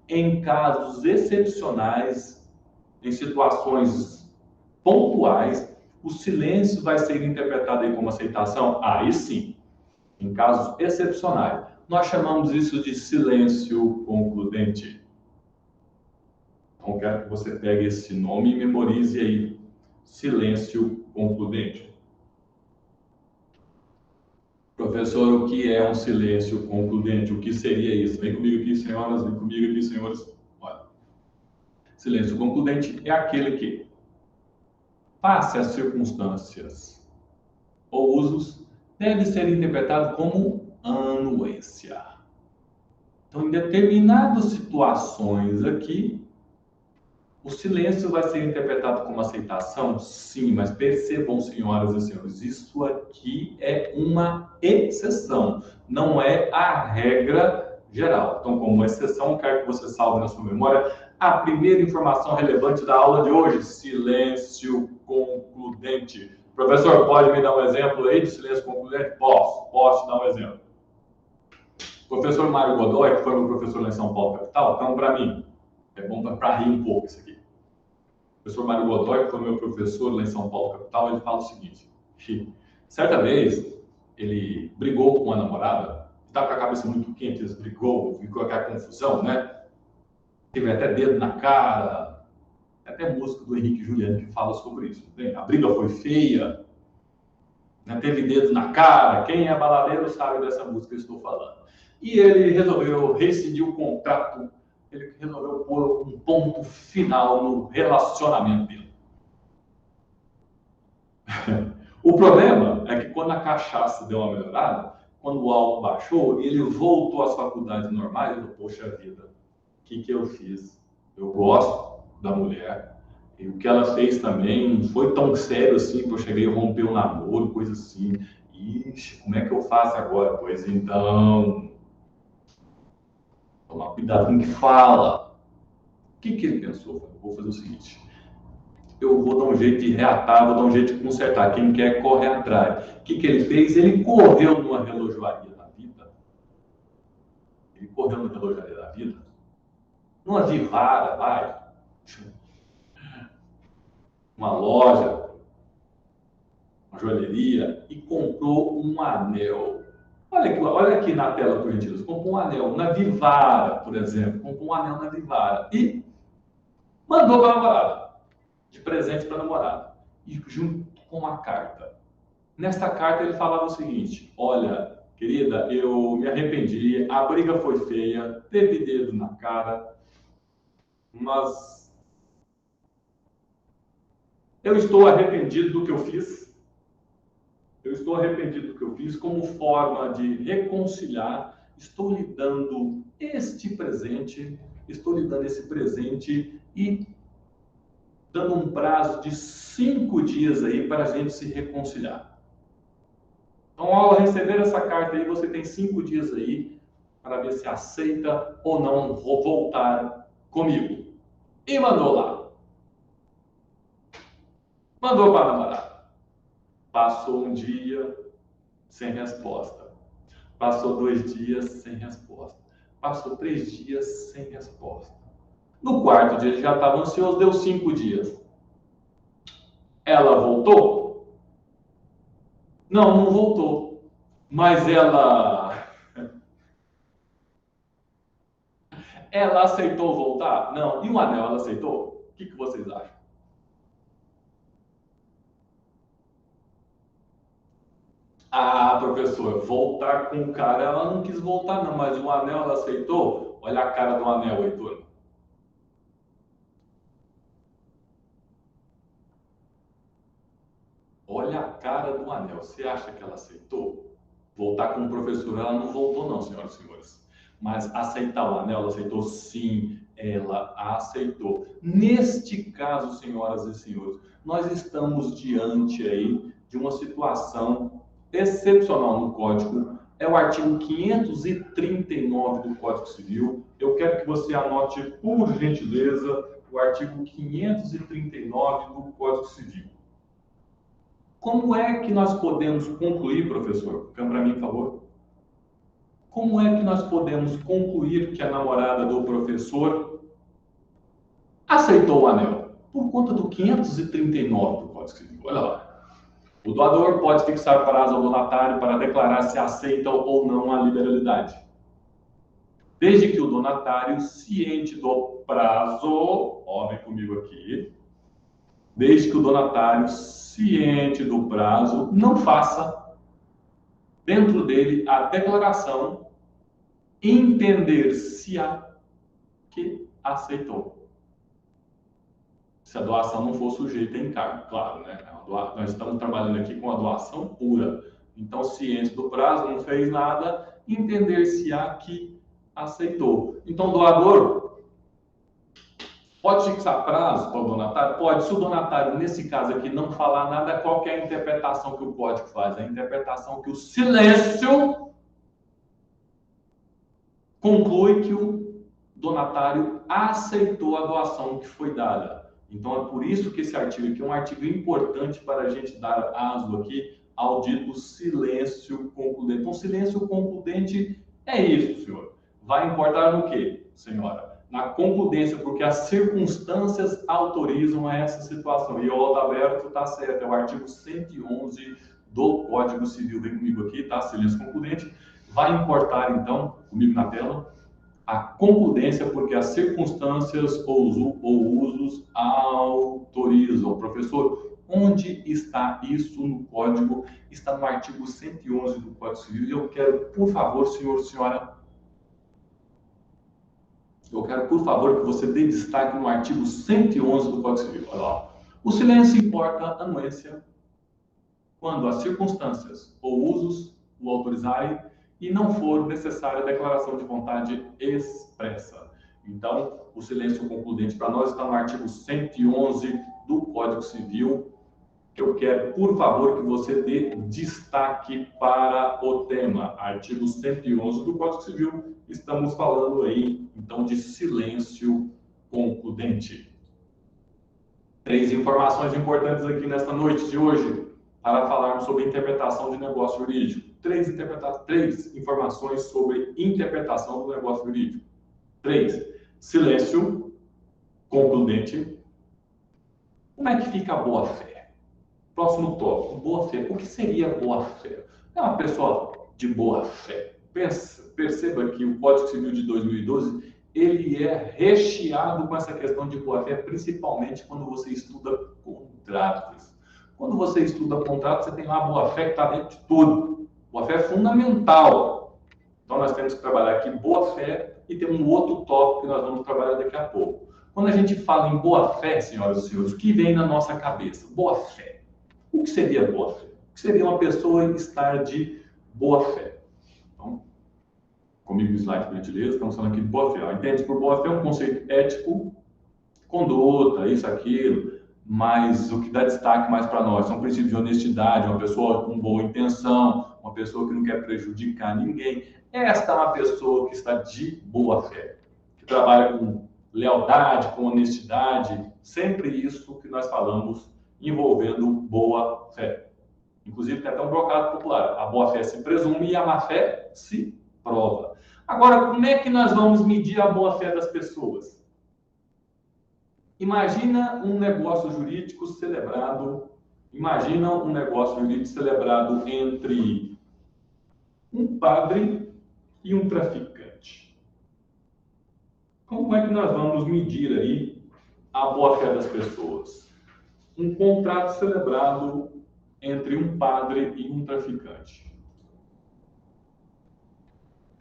Em casos excepcionais, em situações pontuais, o silêncio vai ser interpretado aí como aceitação? Aí sim, em casos excepcionais. Nós chamamos isso de silêncio concludente. Então, quero que você pegue esse nome e memorize aí. Silêncio concludente. Professor, o que é um silêncio concludente? O que seria isso? Vem comigo aqui, senhoras, vem comigo aqui, senhores. Olha. Silêncio concludente é aquele que, face às circunstâncias ou usos, deve ser interpretado como anuência. Então, em determinadas situações aqui, o silêncio vai ser interpretado como aceitação? Sim, mas percebam, senhoras e senhores, isso aqui é uma exceção, não é a regra geral. Então, como exceção, quero que você salve na sua memória a primeira informação relevante da aula de hoje: silêncio concludente. Professor, pode me dar um exemplo aí de silêncio concludente? Posso te dar um exemplo. O professor Mário Godoy, que foi meu professor lá em São Paulo, capital, então, para mim, é bom para rir um pouco isso aqui. O professor Mário Godoy, que foi meu professor lá em São Paulo, capital, ele fala o seguinte: certa vez, ele brigou com a namorada, estava com a cabeça muito quente, ele brigou, ficou aquela confusão, né? Teve até dedo na cara, até música do Henrique Juliano que fala sobre isso. Bem, a briga foi feia, né? Teve dedo na cara, quem é baladeiro sabe dessa música que eu estou falando. E ele resolveu rescindir o contrato, ele resolveu pôr um ponto final no relacionamento dele. O problema é que quando a cachaça deu uma melhorada, quando o álcool baixou, ele voltou às faculdades normais e falou: poxa vida, o que eu fiz? Eu gosto da mulher, e o que ela fez também não foi tão sério assim, que eu cheguei a romper o namoro, coisa assim. Ixi, como é que eu faço agora? Pois então, tomar cuidado com o que fala. O que ele pensou? Vou fazer o seguinte: eu vou dar um jeito de reatar, vou dar um jeito de consertar. Quem quer, corre atrás. O que ele fez? Ele correu numa relojoaria da vida. Ele correu numa relojoaria da vida. Numa Vivara, vai. Uma loja, uma joalheria, e comprou um anel. Olha aqui na tela, por gentileza. Comprou um anel na Vivara, por exemplo. Comprou um anel na Vivara. E mandou para a namorada. De presente para a namorada. E junto com uma carta. Nesta carta ele falava o seguinte: olha, querida, eu me arrependi, a briga foi feia, teve dedo na cara, mas eu estou arrependido do que eu fiz. Eu estou arrependido do que eu fiz. Como forma de reconciliar, estou lhe dando este presente, estou lhe dando esse presente e dando um prazo de 5 dias aí para a gente se reconciliar. Então, ao receber essa carta aí, você tem 5 dias aí para ver se aceita ou não voltar comigo. E mandou lá. Mandou para a namorada. Passou um dia sem resposta. Passou 2 dias sem resposta. Passou 3 dias sem resposta. No quarto dia ele já estava ansioso, deu 5 dias. Ela voltou? Não voltou. Mas ela aceitou voltar? Não. E o anel, ela aceitou? O que vocês acham? Ah, professor, voltar com o cara, ela não quis voltar não, mas o anel ela aceitou? Olha a cara do anel, Heitor. Olha a cara do anel. Você acha que ela aceitou? Voltar com o professor, ela não voltou não, senhoras e senhores. Mas aceitar o anel, ela aceitou? Sim, ela aceitou. Neste caso, senhoras e senhores, nós estamos diante aí de uma situação excepcional no Código. É o artigo 539 do Código Civil. Eu quero que você anote, por gentileza, o artigo 539 do Código Civil. Como é que nós podemos concluir, professor? Fica para mim, por favor. Como é que nós podemos concluir que a namorada do professor aceitou o anel? Por conta do 539 do Código Civil. Olha lá. O doador pode fixar prazo ao donatário para declarar se aceita ou não a liberalidade. Desde que o donatário, ciente do prazo, ó, vem comigo aqui, desde que o donatário, ciente do prazo, não faça dentro dele a declaração, entender-se-á que aceitou. se a doação não for sujeita a encargo, claro, né? Nós estamos trabalhando aqui com a doação pura. Então, ciente do prazo, não fez nada, entender-se-á que aceitou. Então, doador pode fixar prazo para o donatário? Pode. Se o donatário, nesse caso aqui, não falar nada, qual que é a interpretação que o código faz? A interpretação que o silêncio conclui que o donatário aceitou a doação que foi dada. Então, é por isso que esse artigo aqui é um artigo importante para a gente dar aso aqui ao dito silêncio concludente. Então, silêncio concludente é isso, senhor. Vai importar no quê, senhora? Na concludência, porque as circunstâncias autorizam essa situação. E o Aldaberto está certo, é o artigo 111 do Código Civil. Vem comigo aqui, tá? Silêncio concludente. Vai importar, então, comigo na tela, a concludência, porque as circunstâncias ou usos autorizam. Professor, onde está isso no Código? Está no artigo 111 do Código Civil. E eu quero, por favor, senhor, senhora, eu quero, por favor, que você dê destaque no artigo 111 do Código Civil. Olha lá. O silêncio importa anuência quando as circunstâncias ou usos o autorizarem e não for necessária a declaração de vontade expressa. Então, o silêncio concludente para nós está no artigo 111 do Código Civil, que eu quero, por favor, que você dê destaque para o tema. Artigo 111 do Código Civil, estamos falando aí, então, de silêncio concludente. 3 informações importantes aqui nesta noite de hoje, para falarmos sobre interpretação de negócio jurídico. 3 informações sobre interpretação do negócio jurídico. 3. Silêncio concludente. Como é que fica a boa-fé? Próximo tópico, boa-fé. O que seria boa-fé? É uma pessoa de boa-fé. Perceba que o Código Civil de 2012, ele é recheado com essa questão de boa-fé, principalmente quando você estuda contratos. Quando você estuda contrato, você tem lá a boa-fé que está dentro de tudo. Boa-fé é fundamental. Então, nós temos que trabalhar aqui boa-fé e tem um outro tópico que nós vamos trabalhar daqui a pouco. Quando a gente fala em boa-fé, senhoras e senhores, o que vem na nossa cabeça? Boa-fé. O que seria boa-fé? O que seria uma pessoa estar de boa-fé? Então, comigo no slide, por gentileza, estamos falando aqui de boa-fé. Entende por boa-fé um conceito ético, conduta, isso, aquilo. Mas o que dá destaque mais para nós são princípios de honestidade, uma pessoa com boa intenção, uma pessoa que não quer prejudicar ninguém. Esta é uma pessoa que está de boa fé, que trabalha com lealdade, com honestidade, sempre isso que nós falamos envolvendo boa fé. Inclusive tem até um trocado popular, a boa fé se presume e a má fé se prova. Agora, como é que nós vamos medir a boa fé das pessoas? Imagina um negócio jurídico celebrado entre um padre e um traficante. Como é que nós vamos medir aí a boa-fé das pessoas? Um contrato celebrado entre um padre e um traficante.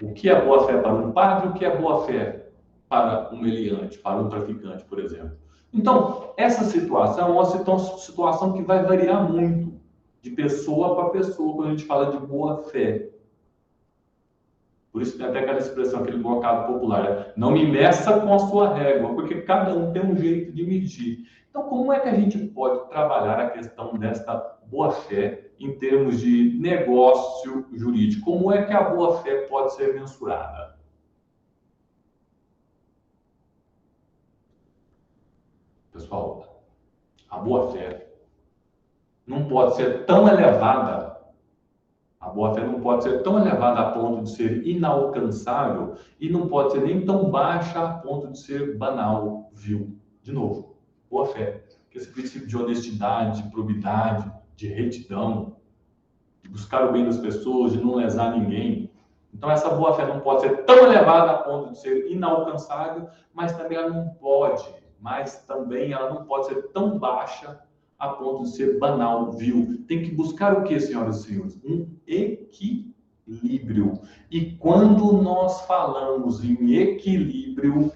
O que é boa-fé para um padre? O que é boa-fé para um meliante, para um traficante, por exemplo? Então, essa situação é uma situação que vai variar muito de pessoa para pessoa quando a gente fala de boa-fé. Por isso tem até aquela expressão, aquele blocado popular, não me meça com a sua régua, porque cada um tem um jeito de medir. Então, como é que a gente pode trabalhar a questão desta boa-fé em termos de negócio jurídico? Como é que a boa-fé pode ser mensurada? Pessoal, a boa-fé não pode ser tão elevada, a boa-fé não pode ser tão elevada a ponto de ser inalcançável e não pode ser nem tão baixa a ponto de ser banal, vil. De novo, boa-fé, que esse princípio de honestidade, de probidade, de retidão, de buscar o bem das pessoas, de não lesar ninguém. Então, essa boa-fé não pode ser tão elevada a ponto de ser inalcançável, mas também ela não pode ser tão baixa a ponto de ser banal, vil. Tem que buscar o que, senhoras e senhores? Um equilíbrio. E quando nós falamos em equilíbrio,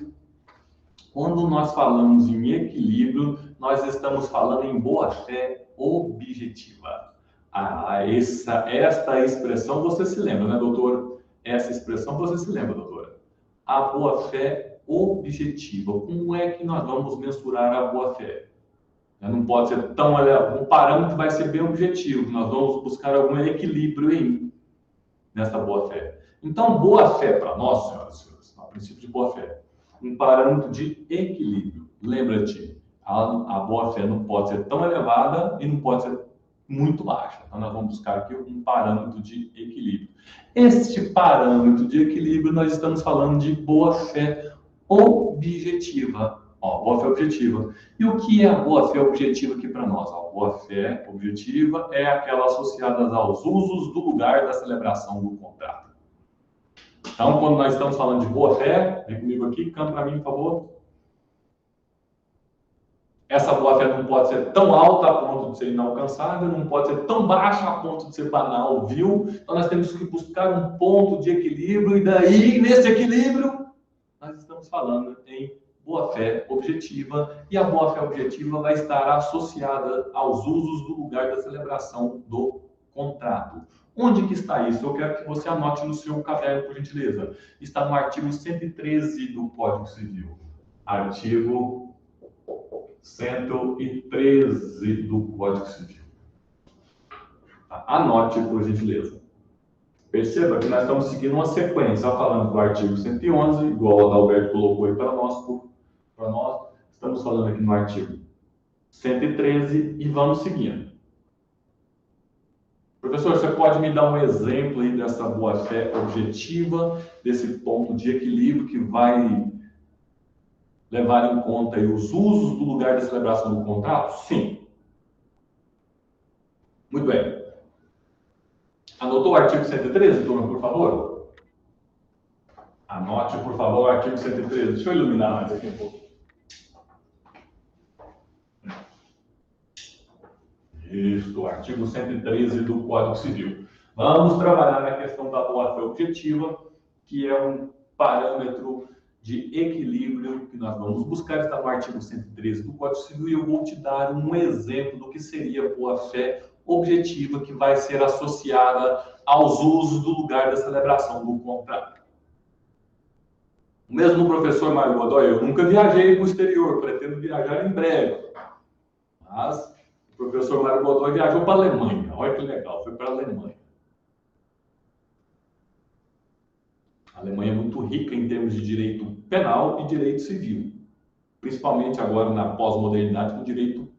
Quando nós falamos em equilíbrio, nós estamos falando em boa-fé objetiva. Esta expressão você se lembra, né, doutor? Essa expressão você se lembra, doutora? A boa-fé objetiva. Como é que nós vamos mensurar a boa-fé? Não pode ser tão... Um parâmetro vai ser bem objetivo. Nós vamos buscar algum equilíbrio nessa boa-fé. Então, boa-fé para nós, senhoras e senhores, no princípio de boa-fé, um parâmetro de equilíbrio. Lembra-te, a boa-fé não pode ser tão elevada e não pode ser muito baixa. Então, nós vamos buscar aqui um parâmetro de equilíbrio. Este parâmetro de equilíbrio, nós estamos falando de boa-fé objetiva. Boa-fé objetiva. E o que é a boa-fé objetiva aqui para nós? A boa-fé objetiva é aquela associada aos usos do lugar da celebração do contrato. Então, quando nós estamos falando de boa-fé, vem comigo aqui, canta para mim, por favor. Essa boa-fé não pode ser tão alta a ponto de ser inalcançável, não pode ser tão baixa a ponto de ser banal, vil. Então, nós temos que buscar um ponto de equilíbrio, e daí, nesse equilíbrio, nós estamos falando em boa-fé objetiva, e a boa-fé objetiva vai estar associada aos usos do lugar da celebração do contrato. Onde que está isso? Eu quero que você anote no seu caderno, por gentileza. Está no artigo 113 do Código Civil. Artigo 113 do Código Civil. Anote, por gentileza. Perceba que nós estamos seguindo uma sequência, falando do artigo 111, igual o Adalberto colocou aí para nós. Estamos falando aqui no artigo 113 e vamos seguindo. Professor, você pode me dar um exemplo aí dessa boa-fé objetiva, desse ponto de equilíbrio que vai levar em conta aí os usos do lugar da celebração do contrato? Sim. Muito bem. Anotou o artigo 113, turma, por favor? Anote, por favor, o artigo 113. Deixa eu iluminar mais aqui um pouco. Isso, o artigo 113 do Código Civil. Vamos trabalhar na questão da boa-fé objetiva, que é um parâmetro de equilíbrio que nós vamos buscar. Está no artigo 113 do Código Civil e eu vou te dar um exemplo do que seria boa-fé objetiva, que vai ser associada aos usos do lugar da celebração do contrato. O mesmo professor Mário Godoy, eu nunca viajei para o exterior, pretendo viajar em breve, mas o professor Mário Godoy viajou para a Alemanha. Olha que legal, foi para a Alemanha. A Alemanha é muito rica em termos de direito penal e direito civil, principalmente agora na pós-modernidade com direito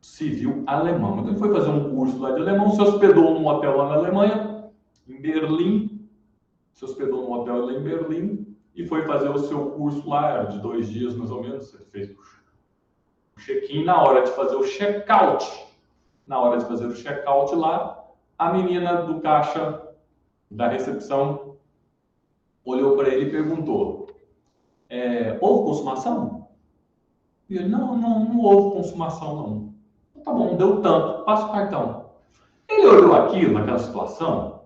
civil alemão. Então ele foi fazer um curso lá de alemão, se hospedou num hotel lá na Alemanha, em Berlim, se hospedou num hotel lá em Berlim e foi fazer o seu curso lá de 2 dias mais ou menos. Ele fez o check-in. Na hora de fazer o check-out, lá, a menina do caixa da recepção olhou para ele e perguntou: houve consumação? E ele: não houve consumação, não. Tá bom, deu tanto, passa o cartão. Ele olhou aquilo, naquela situação,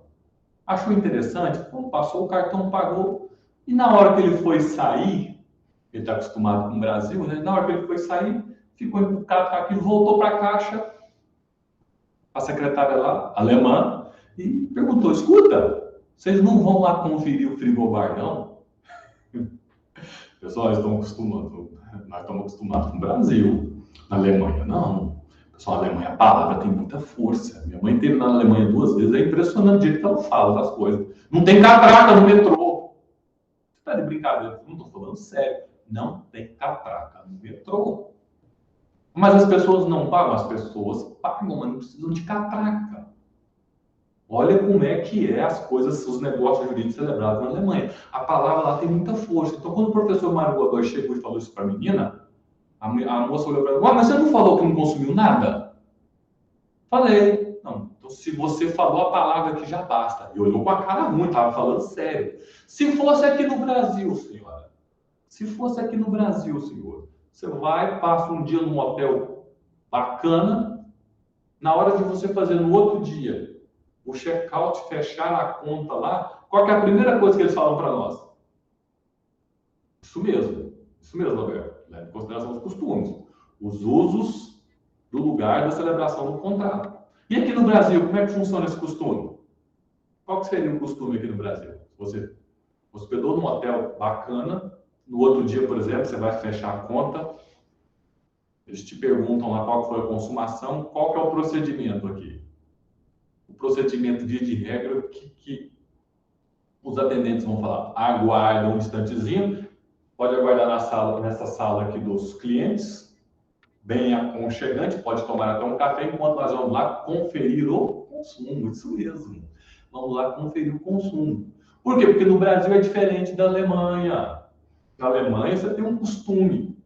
achou interessante, passou o cartão, pagou, e na hora que ele foi sair, ele está acostumado com o Brasil, né? Na hora que ele foi sair, ficou encucado com aquilo, voltou para a caixa, a secretária lá, alemã, e perguntou: escuta, vocês não vão lá conferir o frigobar, não? Pessoal, nós estamos acostumados com o Brasil. Na Alemanha, não. Pessoal, a Alemanha, a palavra tem muita força. Minha mãe esteve na Alemanha 2 vezes, é impressionante o jeito que ela fala das coisas. Não tem catraca no metrô. Você está de brincadeira? Não estou falando sério. Não tem catraca no metrô. Mas as pessoas não pagam, as pessoas pagam, mas não precisam de catraca. Olha como é que as coisas, os negócios jurídicos celebrados na Alemanha. A palavra lá tem muita força. Então, quando o professor Mário Godoy chegou e falou isso para a menina, a moça olhou para ela: mas você não falou que não consumiu nada? Falei. Não, então se você falou a palavra que já basta. E olhou com a cara ruim, estava falando sério. Se fosse aqui no Brasil, senhora, você vai, passa um dia num hotel bacana, na hora de você fazer no outro dia o check-out, fechar a conta lá, qual que é a primeira coisa que eles falam para nós? Isso mesmo. Isso mesmo, Roberto. Leve em consideração os costumes, os usos do lugar da celebração do contrato. E aqui no Brasil, como é que funciona esse costume? Qual que seria o costume aqui no Brasil? Você hospedou num hotel bacana, no outro dia, por exemplo, você vai fechar a conta, eles te perguntam lá qual foi a consumação, qual que é o procedimento aqui? O procedimento, via de regra, que os atendentes vão falar, aguarda um instantezinho, pode aguardar nessa sala aqui dos clientes, bem aconchegante, pode tomar até um café, enquanto nós vamos lá conferir o consumo, isso mesmo. Vamos lá conferir o consumo. Por quê? Porque no Brasil é diferente da Alemanha. Na Alemanha você tem um costume.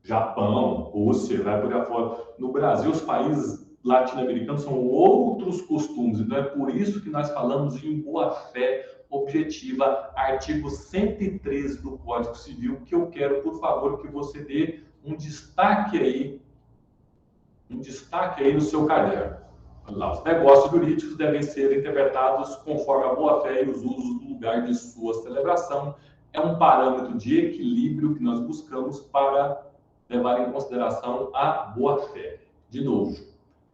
Japão, Rússia, vai por aí fora. No Brasil, os países latino-americanos são outros costumes. Então é por isso que nós falamos em boa-fé objetiva, artigo 113 do Código Civil, que eu quero, por favor, que você dê um destaque aí no seu caderno. Lá, os negócios jurídicos devem ser interpretados conforme a boa-fé e os usos do lugar de sua celebração. É um parâmetro de equilíbrio que nós buscamos para levar em consideração a boa-fé. De novo,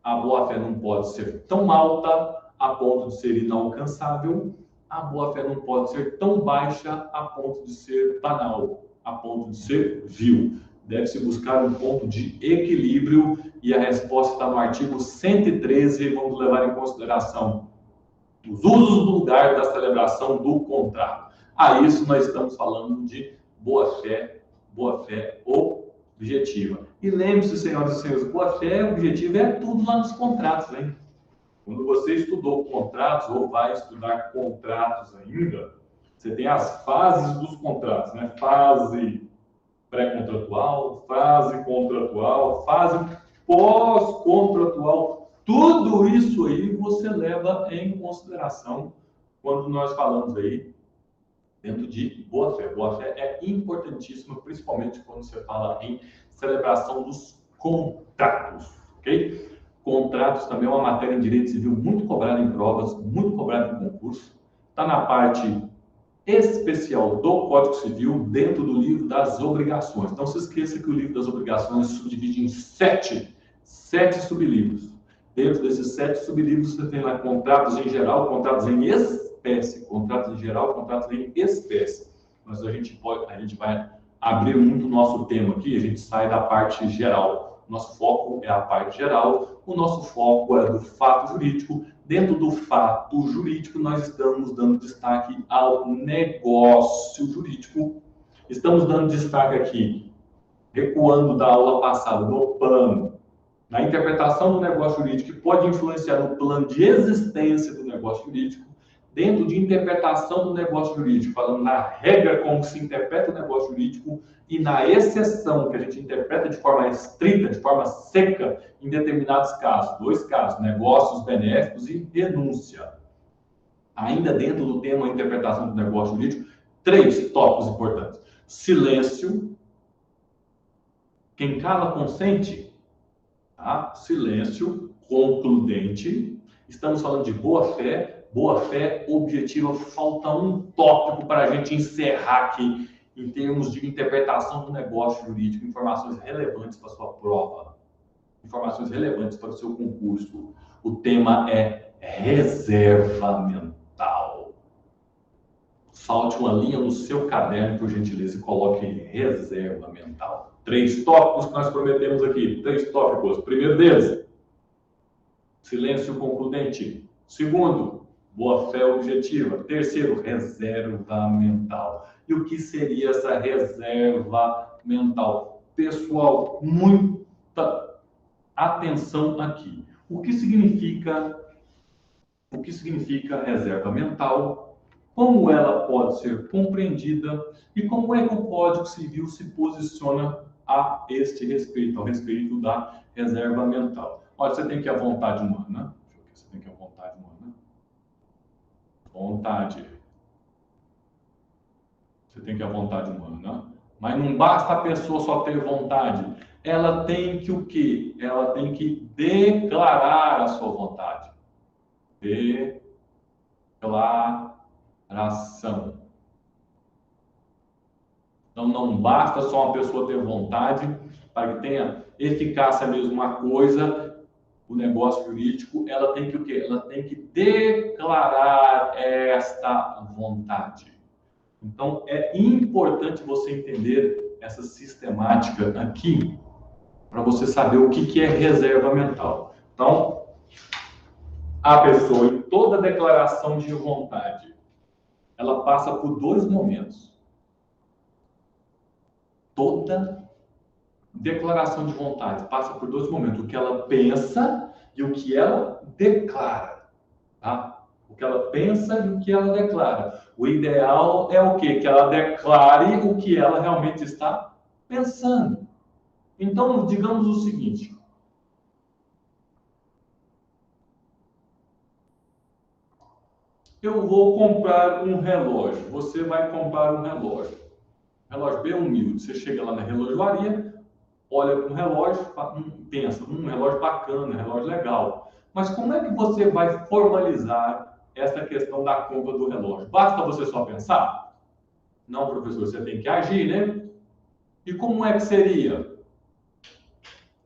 a boa-fé não pode ser tão alta a ponto de ser inalcançável, a boa-fé não pode ser tão baixa a ponto de ser banal, a ponto de ser vil. Deve-se buscar um ponto de equilíbrio e a resposta está no artigo 113. Vamos levar em consideração os usos do lugar da celebração do contrato. A isso nós estamos falando de boa-fé objetiva. E lembre-se, senhoras e senhores, boa-fé objetiva é tudo lá nos contratos, hein? Quando você estudou contratos ou vai estudar contratos ainda, você tem as fases dos contratos, né? Fase pré-contratual, fase contratual, fase pós-contratual. Tudo isso aí você leva em consideração quando nós falamos aí dentro de boa-fé. Boa-fé é importantíssima, principalmente quando você fala em celebração dos contratos, ok? Contratos também é uma matéria em direito civil muito cobrada em provas, muito cobrada em concurso. Está na parte especial do Código Civil dentro do livro das obrigações. Não se esqueça que o livro das obrigações se subdivide em sete sublivros. Dentro desses 7 sublivros você tem lá contratos em geral, contratos em espécie, contratos em geral, contratos em espécie. Mas a gente vai abrir muito o nosso tema aqui, a gente sai da parte geral. Nosso foco é a parte geral, o nosso foco é do fato jurídico. Dentro do fato jurídico, nós estamos dando destaque ao negócio jurídico. Estamos dando destaque aqui, recuando da aula passada, no plano, na interpretação do negócio jurídico, que pode influenciar no plano de existência do negócio jurídico, dentro de interpretação do negócio jurídico, falando na regra como se interpreta o negócio jurídico e na exceção que a gente interpreta de forma estrita, de forma seca, em determinados casos. 2 casos, negócios benéficos e renúncia. Ainda dentro do tema interpretação do negócio jurídico, 3 tópicos importantes. Silêncio. Quem cala consente. Tá? Silêncio concludente. Estamos falando de boa-fé objetiva. Falta um tópico para a gente encerrar aqui em termos de interpretação do negócio jurídico, informações relevantes para a sua prova, informações relevantes para o seu concurso. O tema é reserva mental. Salte uma linha no seu caderno, por gentileza, e coloque reserva mental. 3 tópicos que nós prometemos aqui. 3 tópicos. Primeiro deles, silêncio concludente. Segundo, boa-fé objetiva. Terceiro, reserva mental. E o que seria essa reserva mental? Pessoal, muita atenção aqui. O que significa reserva mental? Como ela pode ser compreendida e como é que o Código Civil se posiciona a este respeito, ao respeito da reserva mental? Olha, você tem que ir à vontade humana. Você tem que ir à vontade humana. Vontade. Você tem que ir à vontade humana. Mas não basta a pessoa só ter vontade. Ela tem que o quê? Ela tem que declarar a sua vontade. Declaração. Então, não basta só uma pessoa ter vontade, para que tenha eficácia mesmo uma coisa, o negócio jurídico, ela tem que o quê? Ela tem que declarar esta vontade. Então, é importante você entender essa sistemática aqui, para você saber o que é reserva mental. Então, a pessoa, em toda declaração de vontade, ela passa por dois momentos. Toda declaração de vontade passa por dois momentos. O que ela pensa e o que ela declara. Tá? O que ela pensa e o que ela declara. O ideal é o quê? Que ela declare o que ela realmente está pensando. Então, digamos o seguinte. Eu vou comprar um relógio. Você vai comprar um relógio. Relógio bem humilde. Você chega lá na relojoaria, olha para um relógio, pensa, relógio bacana, relógio legal. Mas como é que você vai formalizar essa questão da compra do relógio? Basta você só pensar? Não, professor, você tem que agir, né? E como é que seria?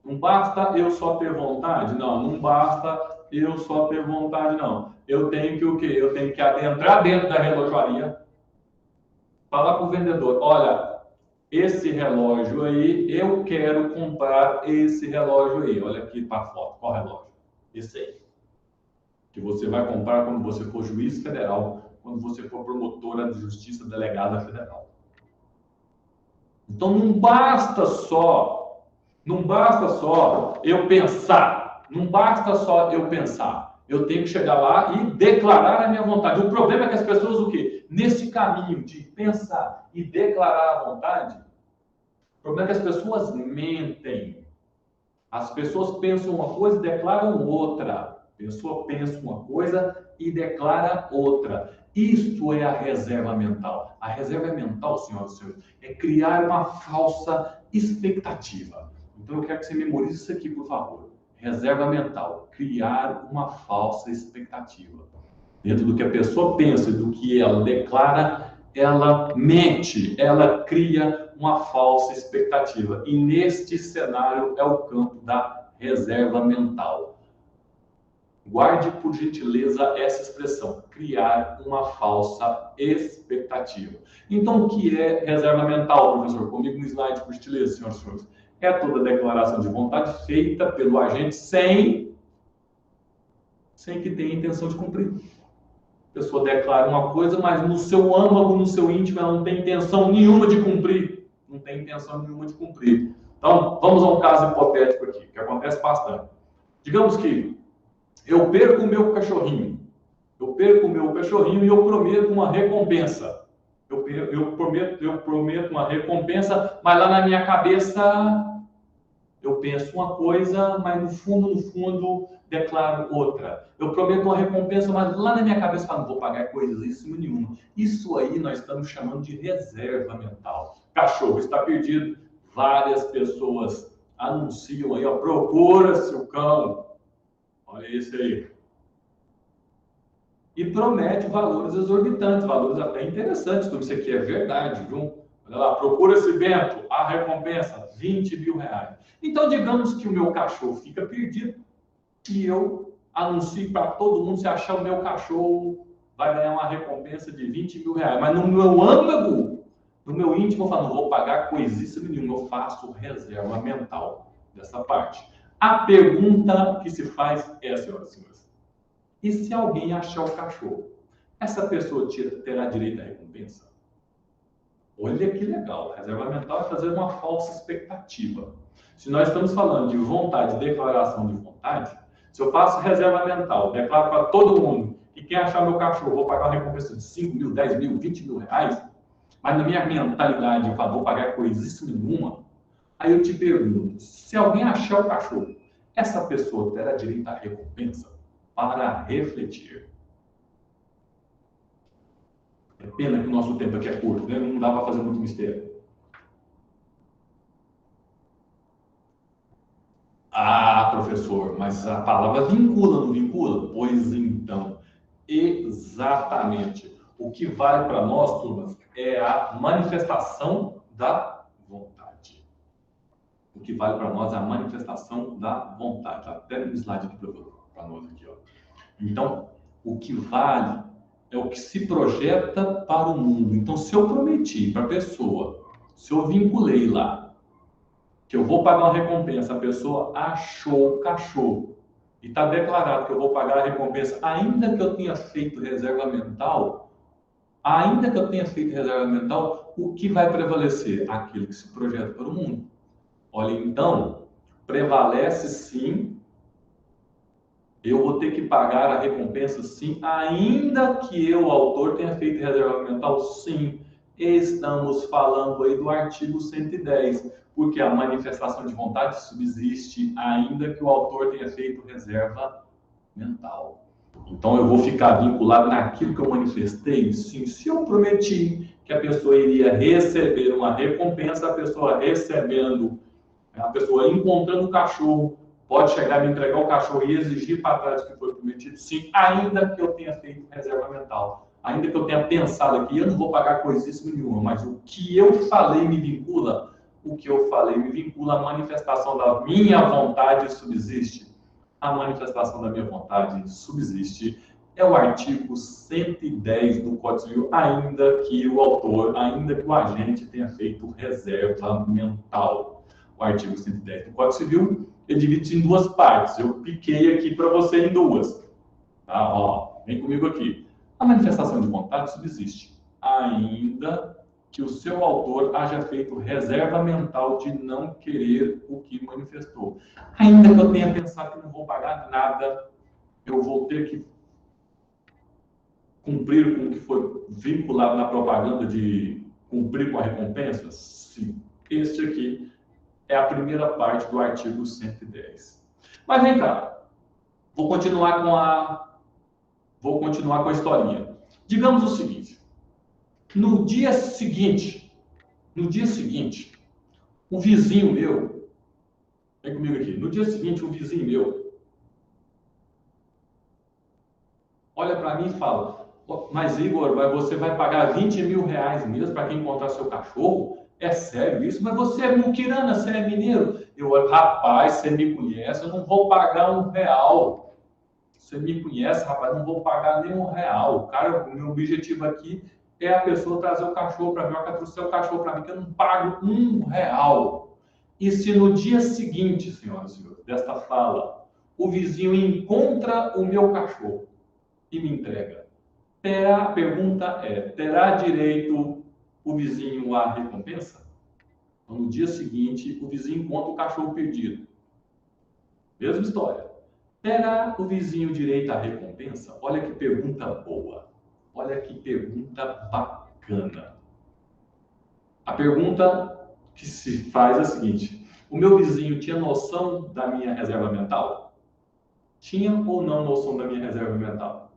Não basta eu só ter vontade? Não, não basta eu só ter vontade, não. Eu tenho que o quê? Eu tenho que adentrar dentro da relojoaria, falar para o vendedor, olha, esse relógio aí, eu quero comprar esse relógio aí. Olha aqui para a foto, qual relógio? Esse aí. Que você vai comprar quando você for juiz federal, quando você for promotora de justiça delegada federal. Então não basta só eu pensar, não basta só eu pensar. Eu tenho que chegar lá e declarar a minha vontade. O problema é que as pessoas, o quê? Nesse caminho de pensar e declarar a vontade, o problema é que as pessoas mentem. As pessoas pensam uma coisa e declaram outra. A pessoa pensa uma coisa e declara outra. Isto é a reserva mental. A reserva mental, senhoras e senhores, é criar uma falsa expectativa. Então eu quero que você memorize isso aqui, por favor. Reserva mental, criar uma falsa expectativa. Dentro do que a pessoa pensa e do que ela declara, ela mente, ela cria uma falsa expectativa. E neste cenário é o campo da reserva mental. Guarde, por gentileza, essa expressão, criar uma falsa expectativa. Então, o que é reserva mental, professor? Comigo no slide, por gentileza, senhoras e senhores. É toda declaração de vontade feita pelo agente sem que tenha intenção de cumprir. A pessoa declara uma coisa, mas no seu âmago, no seu íntimo, ela não tem intenção nenhuma de cumprir. Não tem intenção nenhuma de cumprir. Então, vamos a um caso hipotético aqui, que acontece bastante. Digamos que eu perco o meu cachorrinho. E eu prometo uma recompensa. Eu prometo uma recompensa, mas lá na minha cabeça eu penso uma coisa, mas no fundo, declaro outra. Eu prometo uma recompensa, mas lá na minha cabeça falo, não vou pagar coisíssima nenhuma. Isso aí nós estamos chamando de reserva mental. Cachorro está perdido, várias pessoas anunciam aí, ó, procura-se o cão. Olha esse aí. E promete valores exorbitantes, valores até interessantes, tudo isso aqui é verdade, viu? Olha lá, procura-se Bento, a recompensa, 20 mil reais. Então, digamos que o meu cachorro fica perdido e eu anuncio para todo mundo, se achar o meu cachorro, vai ganhar uma recompensa de 20 mil reais. Mas no meu âmago, no meu íntimo, eu falo, não vou pagar coisíssima nenhuma, eu faço reserva mental dessa parte. A pergunta que se faz é, senhoras e senhores, e se alguém achar o cachorro? Essa pessoa terá direito à recompensa? Olha que legal, reserva mental é fazer uma falsa expectativa. Se nós estamos falando de vontade, declaração de vontade, se eu faço reserva mental, declaro para todo mundo que quem achar meu cachorro, vou pagar uma recompensa de 5 mil, 10 mil, 20 mil reais, mas na minha mentalidade eu falo, vou pagar coisíssima nenhuma, aí eu te pergunto, se alguém achar o cachorro, essa pessoa terá direito à recompensa? Para refletir. É pena que o nosso tempo aqui é curto, né? Não dá para fazer muito mistério. Ah, professor, mas a palavra vincula, não vincula? Pois então, exatamente. O que vale para nós, turmas, é a manifestação da vontade. O que vale para nós é a manifestação da vontade. Até no slide aqui para nós aqui, ó. Então, o que vale é o que se projeta para o mundo. Então, se eu prometi para a pessoa, se eu vinculei lá, que eu vou pagar uma recompensa, a pessoa achou o cachorro e está declarado que eu vou pagar a recompensa, ainda que eu tenha feito reserva mental, o que vai prevalecer? Aquilo que se projeta para o mundo. Olha, então, prevalece sim, eu vou ter que pagar a recompensa sim, ainda que eu, o autor, tenha feito reserva mental sim. Estamos falando aí do artigo 110, porque a manifestação de vontade subsiste ainda que o autor tenha feito reserva mental. Então, eu vou ficar vinculado naquilo que eu manifestei? Sim, se eu prometi que a pessoa iria receber uma recompensa, a pessoa encontrando o cachorro, pode chegar a me entregar o cachorro e exigir para trás o que foi prometido? Sim, ainda que eu tenha feito reserva mental. Ainda que eu tenha pensado aqui, eu não vou pagar coisíssima nenhuma, mas o que eu falei me vincula? O que eu falei me vincula à manifestação da minha vontade subsiste. A manifestação da minha vontade subsiste. É o artigo 110 do Código Civil, ainda que o autor, ainda que o agente tenha feito reserva mental. O artigo 110 do Código Civil, ele divide em duas partes. Eu piquei aqui para você em duas. Tá? Ó, vem comigo aqui. A manifestação de vontade subsiste, ainda que o seu autor haja feito reserva mental de não querer o que manifestou. Ainda que eu tenha pensado que não vou pagar nada, eu vou ter que cumprir com o que foi vinculado na propaganda de cumprir com a recompensa? Sim. Este aqui é a primeira parte do artigo 110. Mas vem cá, vou continuar com a historinha. Digamos o seguinte, no dia seguinte, um vizinho meu, vem comigo aqui, no dia seguinte, um vizinho meu olha para mim e fala, mas Igor, você vai pagar 20 mil reais mesmo para quem encontrar seu cachorro? É sério isso? Mas você é muquirana, você é mineiro. Rapaz, você me conhece, eu não vou pagar R$1. Você me conhece, rapaz, não vou pagar nem R$1. Cara, o meu objetivo aqui é a pessoa trazer o cachorro para mim, ela trouxe o cachorro para mim, que eu não pago R$1. E se no dia seguinte, senhoras e senhores, desta fala, o vizinho encontra o meu cachorro e me entrega, a pergunta é, terá direito o vizinho à recompensa? Então, no dia seguinte, o vizinho encontra o cachorro perdido. Mesma história. Terá o vizinho direito à recompensa? Olha que pergunta boa. Olha que pergunta bacana. A pergunta que se faz é a seguinte: o meu vizinho tinha noção da minha reserva mental? Tinha ou não noção da minha reserva mental?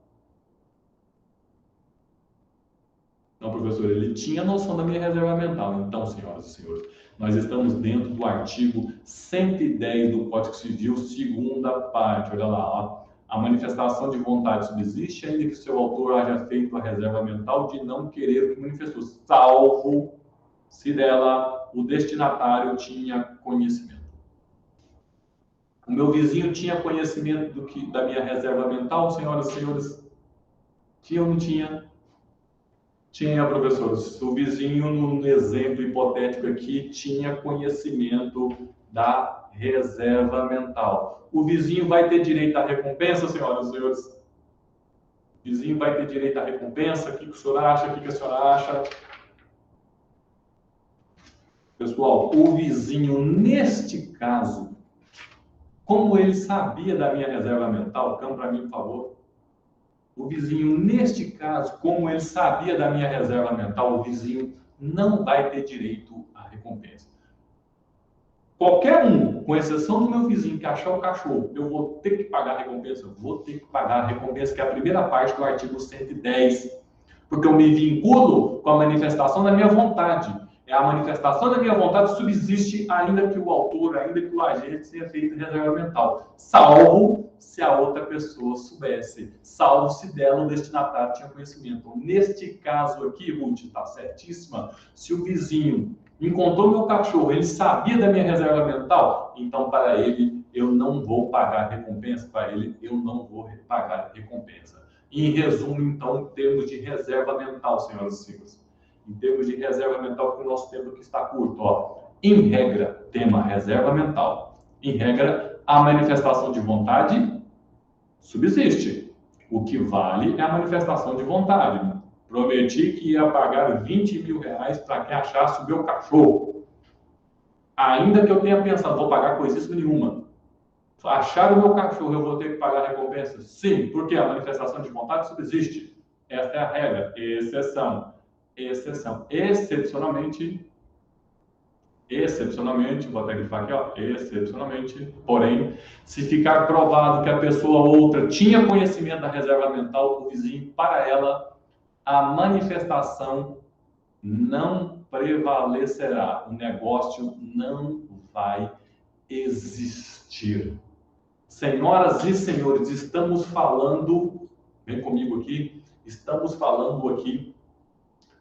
Não, professor, ele tinha noção da minha reserva mental. Então, senhoras e senhores, nós estamos dentro do artigo 110 do Código Civil, segunda parte. Olha lá, ó. A manifestação de vontade subsiste, ainda que seu autor haja feito a reserva mental de não querer o que manifestou, salvo se dela o destinatário tinha conhecimento. O meu vizinho tinha conhecimento da minha reserva mental, senhoras e senhores? Tinha ou não tinha? Tinha, professor. O vizinho, no exemplo hipotético aqui, tinha conhecimento da reserva mental. O vizinho vai ter direito à recompensa, senhoras e senhores? O vizinho vai ter direito à recompensa? O que o senhor acha? O que a senhora acha? Pessoal, o vizinho, neste caso, como ele sabia da minha reserva mental, cama para mim, por favor. O vizinho, neste caso, como ele sabia da minha reserva mental, o vizinho não vai ter direito à recompensa. Qualquer um, com exceção do meu vizinho que achar o cachorro, eu vou ter que pagar a recompensa? Vou ter que pagar a recompensa, que é a primeira parte do artigo 110. Porque eu me vinculo com a manifestação da minha vontade. A manifestação da minha vontade subsiste ainda que o autor, ainda que o agente tenha feito reserva mental. Salvo se a outra pessoa soubesse. Salvo se dela o destinatário tinha conhecimento. Neste caso aqui, Ruth, está certíssima, se o vizinho encontrou meu cachorro, ele sabia da minha reserva mental, então para ele eu não vou pagar recompensa, para ele eu não vou pagar recompensa. Em resumo, então, em termos de reserva mental, senhoras e senhores, em termos de reserva mental, porque o nosso tempo aqui está curto, ó. Em regra, tema reserva mental. Em regra, a manifestação de vontade subsiste. O que vale é a manifestação de vontade. Prometi que ia pagar 20 mil reais para que achasse o meu cachorro. Ainda que eu tenha pensado, vou pagar coisíssima nenhuma. Achar o meu cachorro, eu vou ter que pagar a recompensa? Sim, porque a manifestação de vontade subsiste. Esta é a regra. Exceção. Exceção. Excepcionalmente, vou até grifar aqui, ó, excepcionalmente, porém, se ficar provado que a pessoa outra tinha conhecimento da reserva mental do vizinho para ela, a manifestação não prevalecerá, o negócio não vai existir. Senhoras e senhores, estamos falando, vem comigo aqui, estamos falando aqui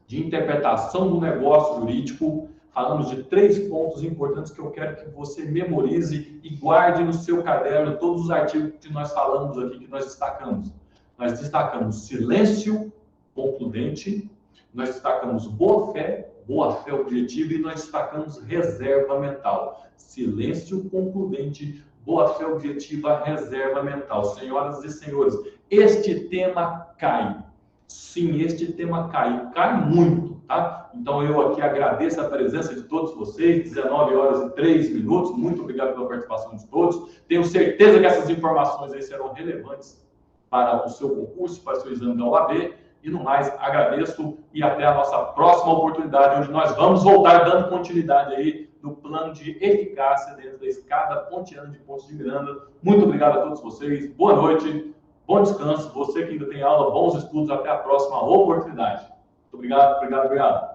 de interpretação do negócio jurídico. Falamos de 3 pontos importantes que eu quero que você memorize e guarde no seu caderno todos os artigos que nós falamos aqui, que nós destacamos. Nós destacamos silêncio concludente, nós destacamos boa-fé objetiva e nós destacamos reserva mental. Silêncio concludente, boa-fé objetiva, reserva mental. Senhoras e senhores, este tema cai. Sim, este tema cai muito, tá? Então eu aqui agradeço a presença de todos vocês, 19 horas e 3 minutos, muito obrigado pela participação de todos. Tenho certeza que essas informações aí serão relevantes para o seu concurso, para o seu exame da OAB. E no mais, agradeço e até a nossa próxima oportunidade, onde nós vamos voltar dando continuidade aí no plano de eficácia dentro da escada pontiana de Pontes de Miranda. Muito obrigado a todos vocês, boa noite. Bom descanso, você que ainda tem aula, bons estudos, até a próxima oportunidade. Muito obrigado.